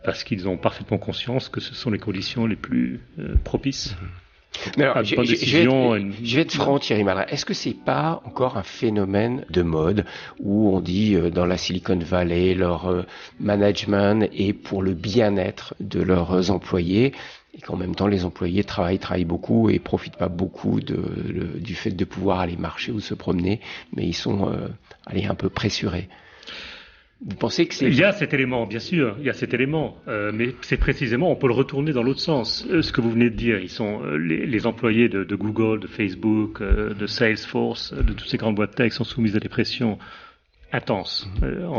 parce qu'ils ont parfaitement conscience que ce sont les conditions les plus propices. Alors, je vais être franc, Thierry Maleret. Est-ce que c'est pas encore un phénomène de mode où on dit dans la Silicon Valley leur management est pour le bien-être de leurs employés et qu'en même temps les employés travaillent beaucoup et profitent pas beaucoup du fait de pouvoir aller marcher ou se promener, mais ils sont un peu pressurés? Vous pensez que c'est... Il y a cet élément, bien sûr, mais c'est précisément, on peut le retourner dans l'autre sens. Ce que vous venez de dire, ils sont les employés de Google, de Facebook, de Salesforce, de toutes ces grandes boîtes tech sont soumises à des pressions intenses.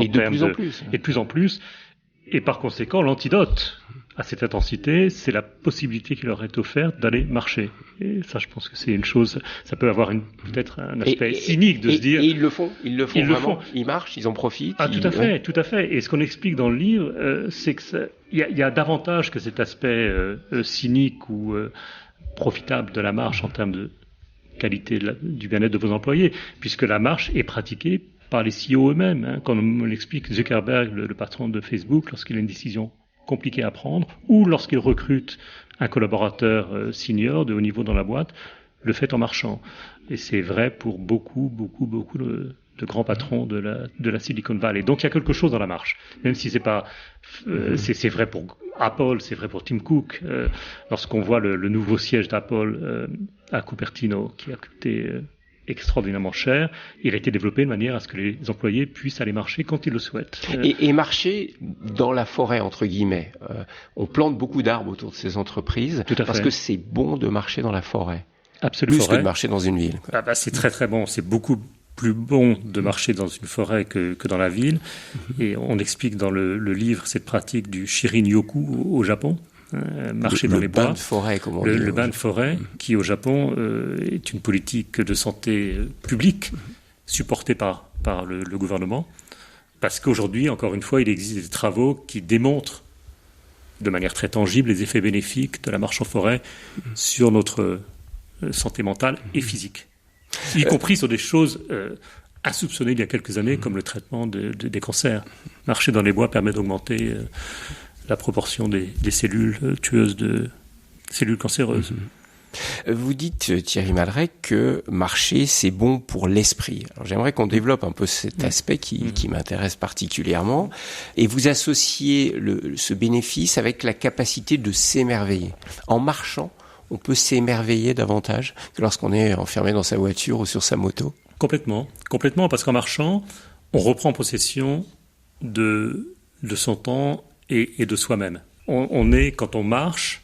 Et de plus en plus. Et de plus en plus. Et par conséquent, l'antidote à cette intensité, c'est la possibilité qui leur est offerte d'aller marcher. Et ça, je pense que c'est une chose, ça peut avoir peut-être un aspect cynique de se dire... Et ils le font vraiment. Ils marchent, ils en profitent. Ah, tout à fait. Et ce qu'on explique dans le livre, c'est que il y a davantage que cet aspect cynique ou profitable de la marche en termes de qualité du bien-être de vos employés, puisque la marche est pratiquée par les CEO eux-mêmes. Comme on l'explique, Zuckerberg, le patron de Facebook, lorsqu'il a une décision compliquée à prendre, ou lorsqu'il recrute un collaborateur senior de haut niveau dans la boîte, le fait en marchant. Et c'est vrai pour beaucoup de grands patrons de la Silicon Valley. Donc il y a quelque chose dans la marche, même si c'est pas, c'est vrai pour Apple, c'est vrai pour Tim Cook. Lorsqu'on voit le nouveau siège d'Apple à Cupertino, qui a coûté extraordinairement cher, il a été développé de manière à ce que les employés puissent aller marcher quand ils le souhaitent. Et marcher dans la forêt, entre guillemets. On plante beaucoup d'arbres autour de ces entreprises parce que c'est bon de marcher dans la forêt. Absolument. Plus que de marcher dans une ville. C'est très très bon. C'est beaucoup plus bon de marcher dans une forêt que dans la ville. Et on explique dans le livre cette pratique du Shirin-yoku au Japon. Marcher dans les bois. Le bain de forêt, comme on dit. Le bain de forêt, qui au Japon est une politique de santé publique supportée par le gouvernement. Parce qu'aujourd'hui, encore une fois, il existe des travaux qui démontrent de manière très tangible les effets bénéfiques de la marche en forêt sur notre santé mentale et physique. Y compris sur des choses insoupçonnées il y a quelques années, comme le traitement des cancers. Marcher dans les bois permet d'augmenter la proportion des cellules tueuses de cellules cancéreuses. Vous dites, Thierry Maleret, que marcher, c'est bon pour l'esprit. Alors, j'aimerais qu'on développe un peu cet aspect qui m'intéresse particulièrement. Et vous associez ce bénéfice avec la capacité de s'émerveiller. En marchant, on peut s'émerveiller davantage que lorsqu'on est enfermé dans sa voiture ou sur sa moto. Complètement, parce qu'en marchant, on reprend possession de son temps et de soi-même. Quand on marche,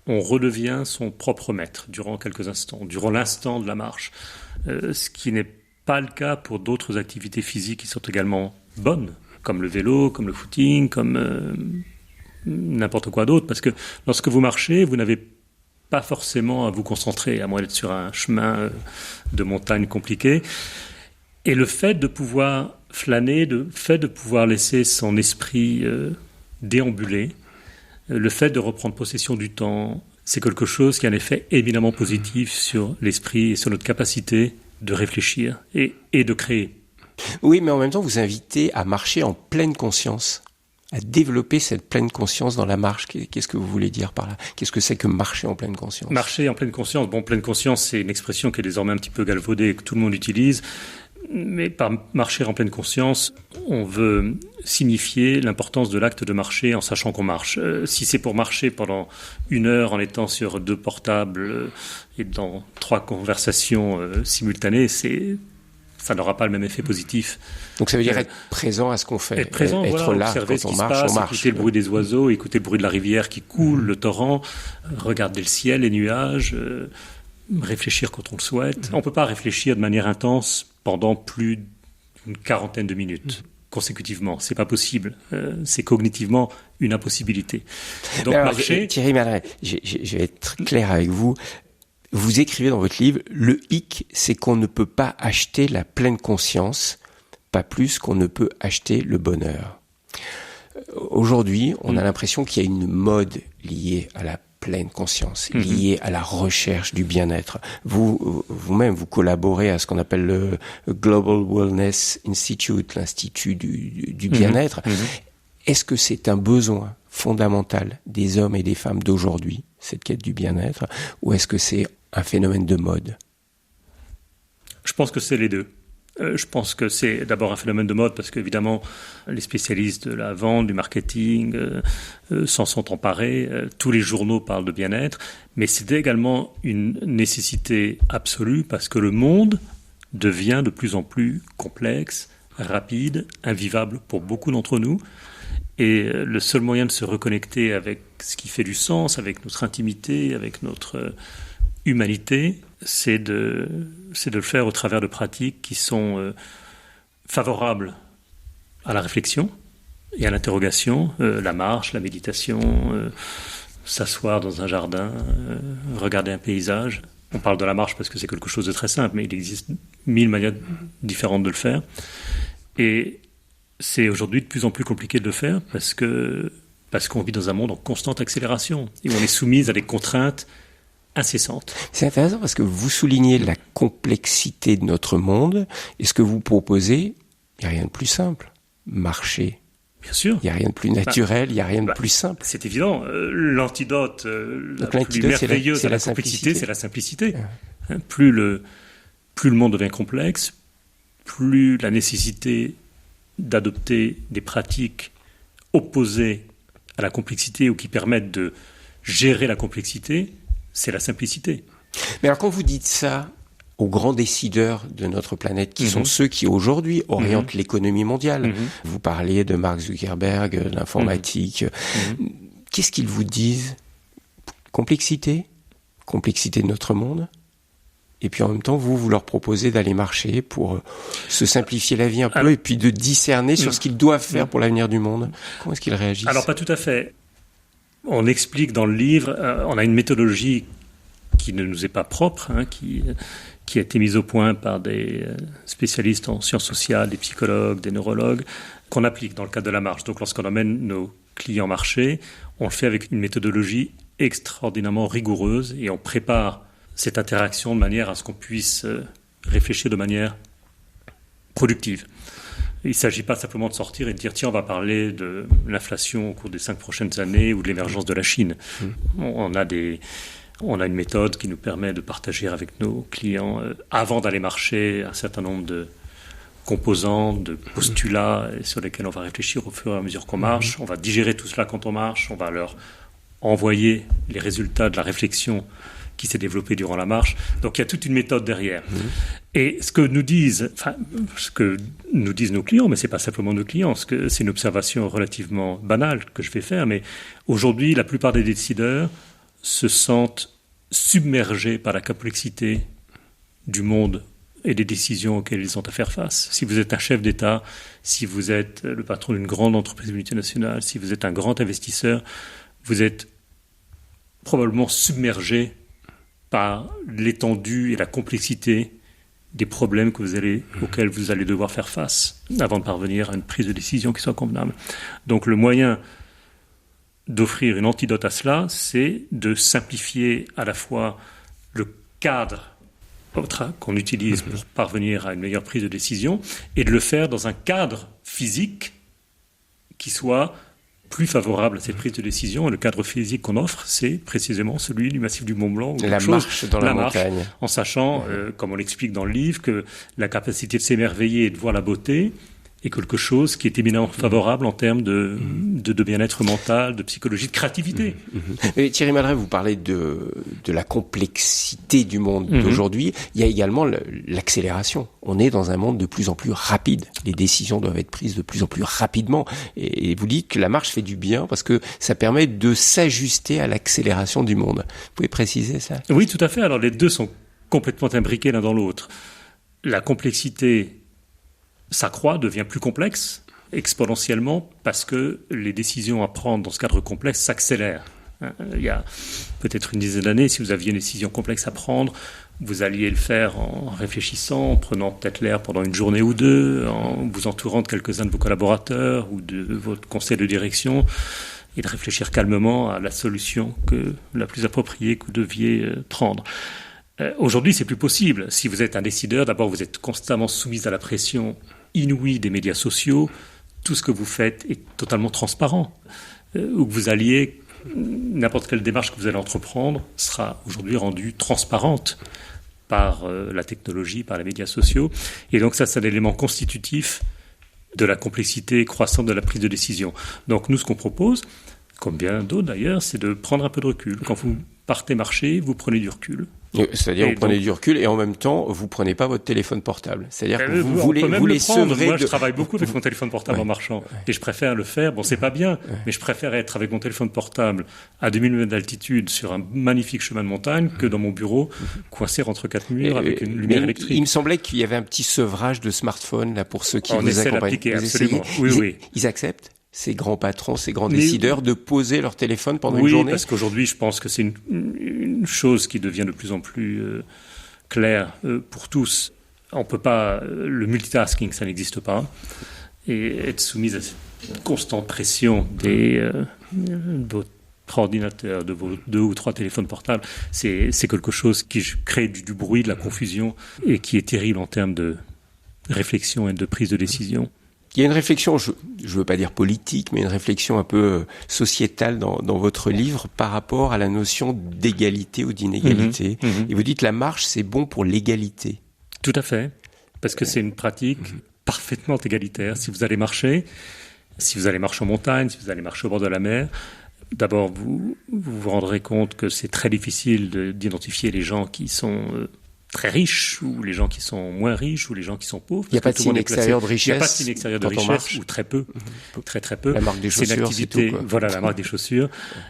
on redevient son propre maître durant quelques instants, durant l'instant de la marche. Ce qui n'est pas le cas pour d'autres activités physiques qui sont également bonnes, comme le vélo, comme le footing, comme n'importe quoi d'autre. Parce que lorsque vous marchez, vous n'avez pas forcément à vous concentrer, à moins d'être sur un chemin de montagne compliqué. Et le fait de pouvoir flâner, le fait de pouvoir laisser son esprit déambuler, le fait de reprendre possession du temps, c'est quelque chose qui a un effet éminemment positif sur l'esprit et sur notre capacité de réfléchir et de créer. Oui, mais en même temps, vous invitez à marcher en pleine conscience, à développer cette pleine conscience dans la marche. Qu'est-ce que vous voulez dire par là ? Qu'est-ce que c'est que marcher en pleine conscience ? Marcher en pleine conscience, pleine conscience, c'est une expression qui est désormais un petit peu galvaudée et que tout le monde utilise. Mais par marcher en pleine conscience, on veut signifier l'importance de l'acte de marcher en sachant qu'on marche. Si c'est pour marcher pendant 1 heure en étant sur 2 portables et dans 3 conversations simultanées, ça n'aura pas le même effet positif. Donc ça veut dire être présent à ce qu'on fait. Être présent, être là observer quand ce qui on marche, se passe, on marche. écouter le bruit des oiseaux, écouter le bruit de la rivière qui coule, le torrent, regarder le ciel, les nuages, réfléchir quand on le souhaite. On ne peut pas réfléchir de manière intense pendant plus d'une 40aine de minutes consécutivement. C'est pas possible. C'est cognitivement une impossibilité. Donc Alors, marcher... Thierry Maleret, je vais être clair avec vous. Vous écrivez dans votre livre, le hic, c'est qu'on ne peut pas acheter la pleine conscience, pas plus qu'on ne peut acheter le bonheur. Aujourd'hui, on a l'impression qu'il y a une mode liée à la pleine conscience, liée à la recherche du bien-être. Vous-même, vous collaborez à ce qu'on appelle le Global Wellness Institute, l'institut du bien-être. Est-ce que c'est un besoin fondamental des hommes et des femmes d'aujourd'hui, cette quête du bien-être, ou est-ce que c'est un phénomène de mode? Je pense que c'est les deux. Je pense que c'est d'abord un phénomène de mode parce qu'évidemment, les spécialistes de la vente, du marketing s'en sont emparés. Tous les journaux parlent de bien-être. Mais c'est également une nécessité absolue parce que le monde devient de plus en plus complexe, rapide, invivable pour beaucoup d'entre nous. Et le seul moyen de se reconnecter avec ce qui fait du sens, avec notre intimité, avec notre humanité, c'est de le faire au travers de pratiques qui sont favorables à la réflexion et à l'interrogation, la marche, la méditation, s'asseoir dans un jardin, regarder un paysage. On parle de la marche parce que c'est quelque chose de très simple, mais il existe 1000 manières différentes de le faire. Et c'est aujourd'hui de plus en plus compliqué de le faire parce qu'on vit dans un monde en constante accélération et on est soumis à des contraintes incessantes. C'est intéressant parce que vous soulignez la complexité de notre monde et ce que vous proposez, il n'y a rien de plus simple. Marcher. Bien sûr. Il n'y a rien de plus naturel, il n'y a rien de plus simple. C'est évident. L'antidote la plus merveilleuse à la complexité, c'est la simplicité. Plus le monde devient complexe, plus la nécessité d'adopter des pratiques opposées à la complexité ou qui permettent de gérer la complexité, c'est la simplicité. Mais alors quand vous dites ça aux grands décideurs de notre planète, qui sont ceux qui aujourd'hui orientent l'économie mondiale, vous parliez de Mark Zuckerberg, de l'informatique, qu'est-ce qu'ils vous disent? Complexité de notre monde. Et puis en même temps, vous leur proposez d'aller marcher pour se simplifier la vie un peu et puis de discerner sur ce qu'ils doivent faire pour l'avenir du monde. Comment est-ce qu'ils réagissent? Alors pas tout à fait. On explique dans le livre, on a une méthodologie qui ne nous est pas propre, qui a été mise au point par des spécialistes en sciences sociales, des psychologues, des neurologues, qu'on applique dans le cadre de la marche. Donc lorsqu'on emmène nos clients marcher, on le fait avec une méthodologie extraordinairement rigoureuse et on prépare cette interaction de manière à ce qu'on puisse réfléchir de manière productive. Il ne s'agit pas simplement de sortir et de dire tiens, on va parler de l'inflation au cours des 5 prochaines années ou de l'émergence de la Chine. On a une méthode qui nous permet de partager avec nos clients, avant d'aller marcher, un certain nombre de composants, de postulats sur lesquels on va réfléchir au fur et à mesure qu'on marche. On va digérer tout cela quand on marche. On va leur envoyer les résultats de la réflexion qui s'est développée durant la marche. Donc il y a toute une méthode derrière. Et ce que nous disent nos clients, mais c'est pas simplement nos clients, c'est une observation relativement banale que je vais faire, mais aujourd'hui, la plupart des décideurs se sentent submergés par la complexité du monde et des décisions auxquelles ils ont à faire face. Si vous êtes un chef d'État, si vous êtes le patron d'une grande entreprise multinationale, si vous êtes un grand investisseur, vous êtes probablement submergé par l'étendue et la complexité des problèmes auxquels vous allez devoir faire face avant de parvenir à une prise de décision qui soit convenable. Donc le moyen d'offrir une antidote à cela, c'est de simplifier à la fois le cadre qu'on utilise pour parvenir à une meilleure prise de décision et de le faire dans un cadre physique qui soit plus favorable à cette prise de décision. Et le cadre physique qu'on offre, c'est précisément celui du massif du Mont-Blanc. La marche dans la montagne. En sachant, comme on l'explique dans le livre, que la capacité de s'émerveiller et de voir la beauté est quelque chose qui est éminemment favorable en termes de bien-être mental, de psychologie, de créativité. Et Thierry Malret, vous parlez de la complexité du monde d'aujourd'hui. Il y a également l'accélération. On est dans un monde de plus en plus rapide. Les décisions doivent être prises de plus en plus rapidement. Et vous dites que la marche fait du bien parce que ça permet de s'ajuster à l'accélération du monde. Vous pouvez préciser ça? Oui, tout à fait. Alors les deux sont complètement imbriqués l'un dans l'autre. La complexité s'accroît, devient plus complexe exponentiellement parce que les décisions à prendre dans ce cadre complexe s'accélèrent. Il y a peut-être une dizaine d'années, si vous aviez une décision complexe à prendre, vous alliez le faire en réfléchissant, en prenant peut-être l'air pendant une journée ou deux, en vous entourant de quelques-uns de vos collaborateurs ou de votre conseil de direction et de réfléchir calmement à la solution la plus appropriée que vous deviez prendre. Aujourd'hui, c'est plus possible. Si vous êtes un décideur, d'abord, vous êtes constamment soumis à la pression inouïe des médias sociaux. Tout ce que vous faites est totalement transparent. Où que vous alliez, n'importe quelle démarche que vous allez entreprendre sera aujourd'hui rendue transparente par la technologie, par les médias sociaux. Et donc ça, c'est un élément constitutif de la complexité croissante de la prise de décision. Donc nous, ce qu'on propose, comme bien d'autres d'ailleurs, c'est de prendre un peu de recul. Quand vous partez marcher, vous prenez du recul. C'est-à-dire, vous prenez du recul et en même temps, vous prenez pas votre téléphone portable. C'est-à-dire que vous les sevrez. Moi, je travaille beaucoup avec mon téléphone portable en marchant. Et je préfère le faire. Bon, c'est pas bien, mais je préfère être avec mon téléphone portable à 2000 mètres d'altitude sur un magnifique chemin de montagne que dans mon bureau, coincé entre quatre murs avec une lumière électrique. Il me semblait qu'il y avait un petit sevrage de smartphone, là, pour ceux qui vous accompagnent. On essaie d'appliquer, absolument. Oui. Ils acceptent? Ces grands patrons, ces grands décideurs, de poser leur téléphone pendant une journée? Oui, parce qu'aujourd'hui, je pense que c'est une chose qui devient de plus en plus claire pour tous. On peut pas... Le multitasking, ça n'existe pas. Et être soumise à cette constante pression de votre ordinateur, de vos 2 ou 3 téléphones portables, c'est quelque chose qui crée du bruit, de la confusion, et qui est terrible en termes de réflexion et de prise de décision. Il y a une réflexion, je ne veux pas dire politique, mais une réflexion un peu sociétale dans votre livre par rapport à la notion d'égalité ou d'inégalité. Et vous dites la marche, c'est bon pour l'égalité. Tout à fait, parce que c'est une pratique parfaitement égalitaire. Si vous allez marcher en montagne, si vous allez marcher au bord de la mer, d'abord vous rendrez compte que c'est très difficile d'identifier les gens qui sont... très riches, ou les gens qui sont moins riches, ou les gens qui sont pauvres. Il n'y a pas de signe extérieur de richesse. Il n'y a pas de signe extérieur de richesse, ou très peu. Très peu. La marque des chaussures, c'est une activité, c'est tout, quoi. Voilà, la marque des chaussures.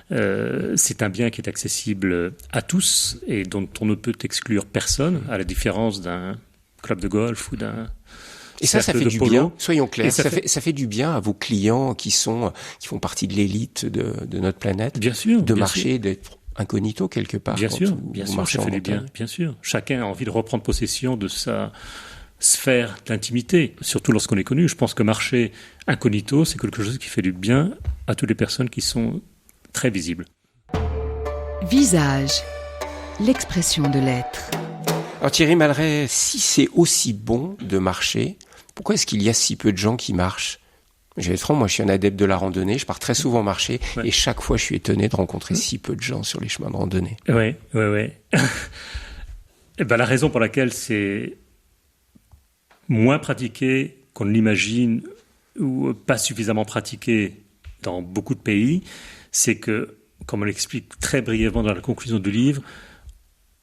C'est un bien qui est accessible à tous, et dont on ne peut exclure personne, à la différence d'un club de golf ou d'un... Et ça fait du bien. Soyons clairs. Ça fait du bien à vos clients qui font partie de l'élite de notre planète. Bien sûr. De marcher, d'être incognito quelque part. Bien sûr, ça fait du bien, bien sûr. Chacun a envie de reprendre possession de sa sphère d'intimité, surtout lorsqu'on est connu. Je pense que marcher incognito, c'est quelque chose qui fait du bien à toutes les personnes qui sont très visibles. Visage, l'expression de l'être. Alors Thierry Malret, si c'est aussi bon de marcher, pourquoi est-ce qu'il y a si peu de gens qui marchent ? Je vais être franc, moi je suis un adepte de la randonnée, je pars très souvent marcher et chaque fois je suis étonné de rencontrer si peu de gens sur les chemins de randonnée. Oui. Et ben, la raison pour laquelle c'est moins pratiqué qu'on ne l'imagine ou pas suffisamment pratiqué dans beaucoup de pays, c'est que, comme on l'explique très brièvement dans la conclusion du livre,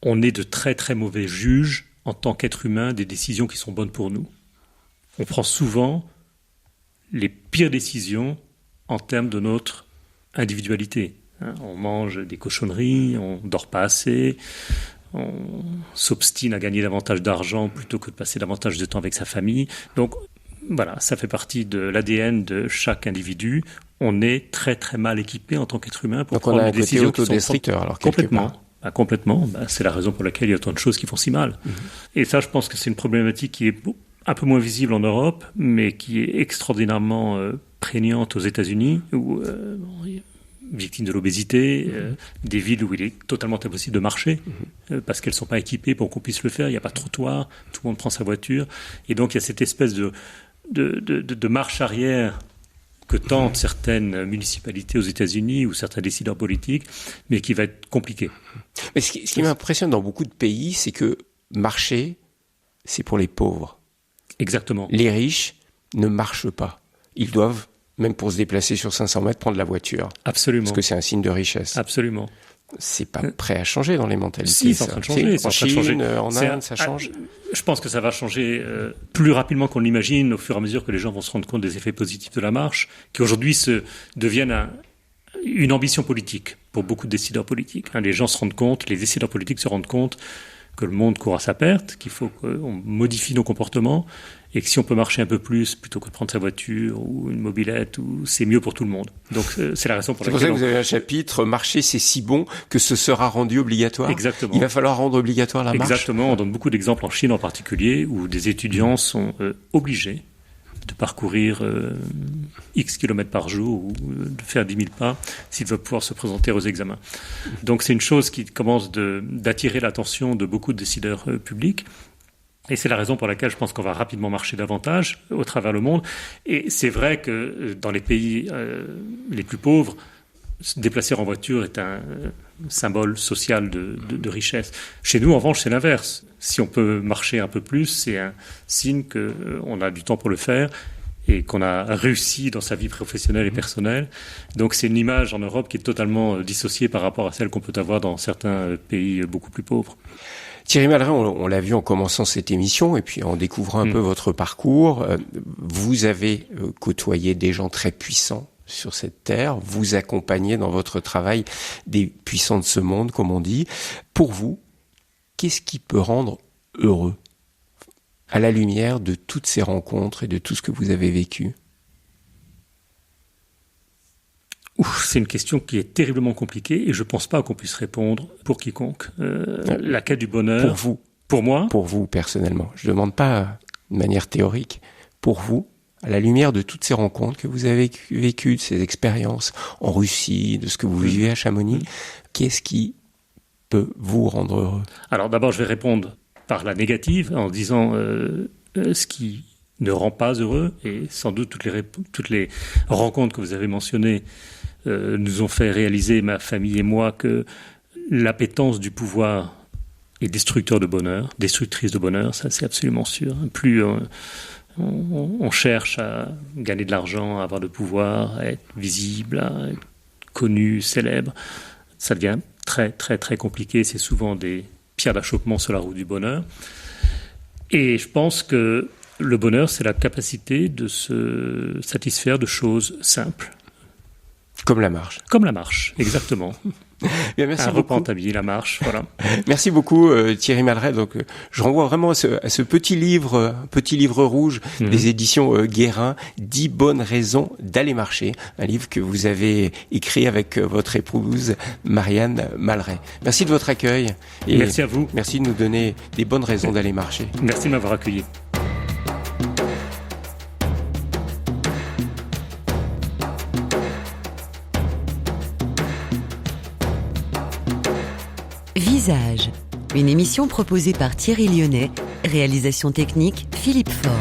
on est de très très mauvais juges en tant qu'être humain des décisions qui sont bonnes pour nous. On prend souvent les pires décisions en termes de notre individualité. On mange des cochonneries, on ne dort pas assez, on s'obstine à gagner davantage d'argent plutôt que de passer davantage de temps avec sa famille. Donc voilà, ça fait partie de l'ADN de chaque individu. On est très très mal équipé en tant qu'être humain pour prendre des décisions qui sont autodestructeur, alors complètement. C'est la raison pour laquelle il y a autant de choses qui font si mal. Et ça, je pense que c'est une problématique qui est un peu moins visible en Europe, mais qui est extraordinairement prégnante aux États-Unis, où victimes de l'obésité, des villes où il est totalement impossible de marcher, parce qu'elles ne sont pas équipées pour qu'on puisse le faire. Il n'y a pas de trottoir, tout le monde prend sa voiture. Et donc, il y a cette espèce de marche arrière que tentent certaines municipalités aux États-Unis ou certains décideurs politiques, mais qui va être compliqué. Mais ce qui m'impressionne dans beaucoup de pays, c'est que marcher, c'est pour les pauvres. Exactement. Les riches ne marchent pas. Ils doivent, même pour se déplacer sur 500 mètres, prendre la voiture. Absolument. Parce que c'est un signe de richesse. Absolument. C'est pas prêt à changer dans les mentalités. Si, c'est en train de changer. En Chine, en Inde, ça change. Je pense que ça va changer plus rapidement qu'on l'imagine au fur et à mesure que les gens vont se rendre compte des effets positifs de la marche, qui aujourd'hui deviennent une ambition politique pour beaucoup de décideurs politiques. Les gens se rendent compte, les décideurs politiques se rendent compte que le monde court à sa perte, qu'il faut qu'on modifie nos comportements, et que si on peut marcher un peu plus plutôt que de prendre sa voiture ou une mobilette, c'est mieux pour tout le monde. Donc c'est la raison pour laquelle... C'est pour ça que vous avez un chapitre « Marcher, c'est si bon que ce sera rendu obligatoire ». Exactement. Il va falloir rendre obligatoire la marche. Exactement. On donne beaucoup d'exemples en Chine en particulier, où des étudiants sont obligés de parcourir X kilomètres par jour ou de faire 10 000 pas s'ils veulent pouvoir se présenter aux examens. Donc c'est une chose qui commence d'attirer l'attention de beaucoup de décideurs publics. Et c'est la raison pour laquelle je pense qu'on va rapidement marcher davantage au travers le monde. Et c'est vrai que dans les pays les plus pauvres, se déplacer en voiture est un symbole social de richesse. Chez nous, en revanche, c'est l'inverse. Si on peut marcher un peu plus, c'est un signe qu'on a du temps pour le faire et qu'on a réussi dans sa vie professionnelle et personnelle. Donc c'est une image en Europe qui est totalement dissociée par rapport à celle qu'on peut avoir dans certains pays beaucoup plus pauvres. Thierry Maleret, on l'a vu en commençant cette émission et puis en découvrant un peu votre parcours, vous avez côtoyé des gens très puissants sur cette terre, vous accompagnez dans votre travail des puissants de ce monde, comme on dit. Pour vous, qu'est-ce qui peut rendre heureux à la lumière de toutes ces rencontres et de tout ce que vous avez vécu? C'est une question qui est terriblement compliquée et je ne pense pas qu'on puisse répondre pour quiconque. La quête du bonheur... Pour vous. Pour moi. Pour vous, personnellement. Je ne demande pas de manière théorique. Pour vous, à la lumière de toutes ces rencontres que vous avez vécues, de ces expériences en Russie, de ce que vous vivez à Chamonix, qu'est-ce qui peut vous rendre heureux? Alors d'abord, je vais répondre par la négative en disant ce qui ne rend pas heureux, et sans doute toutes les rencontres que vous avez mentionnées nous ont fait réaliser, ma famille et moi, que l'appétence du pouvoir est destructeur de bonheur, destructrice de bonheur, ça c'est absolument sûr. Plus on cherche à gagner de l'argent, à avoir le pouvoir, à être visible, à être connu, célèbre, ça devient très très très compliqué. C'est souvent des pierres d'achoppement sur la route du bonheur. Et je pense que le bonheur, c'est la capacité de se satisfaire de choses simples. Comme la marche. Comme la marche, exactement. Bien, merci beaucoup. Repas en tamis, la marche, voilà. Merci beaucoup Thierry Maleret. Donc je renvoie vraiment à ce petit livre rouge des éditions Guérin, 10 bonnes raisons d'aller marcher, un livre que vous avez écrit avec votre épouse Marianne Maleret. Merci de votre accueil et merci à vous. Merci de nous donner des bonnes raisons d'aller marcher. Merci de m'avoir accueilli. Visage, une émission proposée par Thierry Lyonnais, réalisation technique Philippe Faure.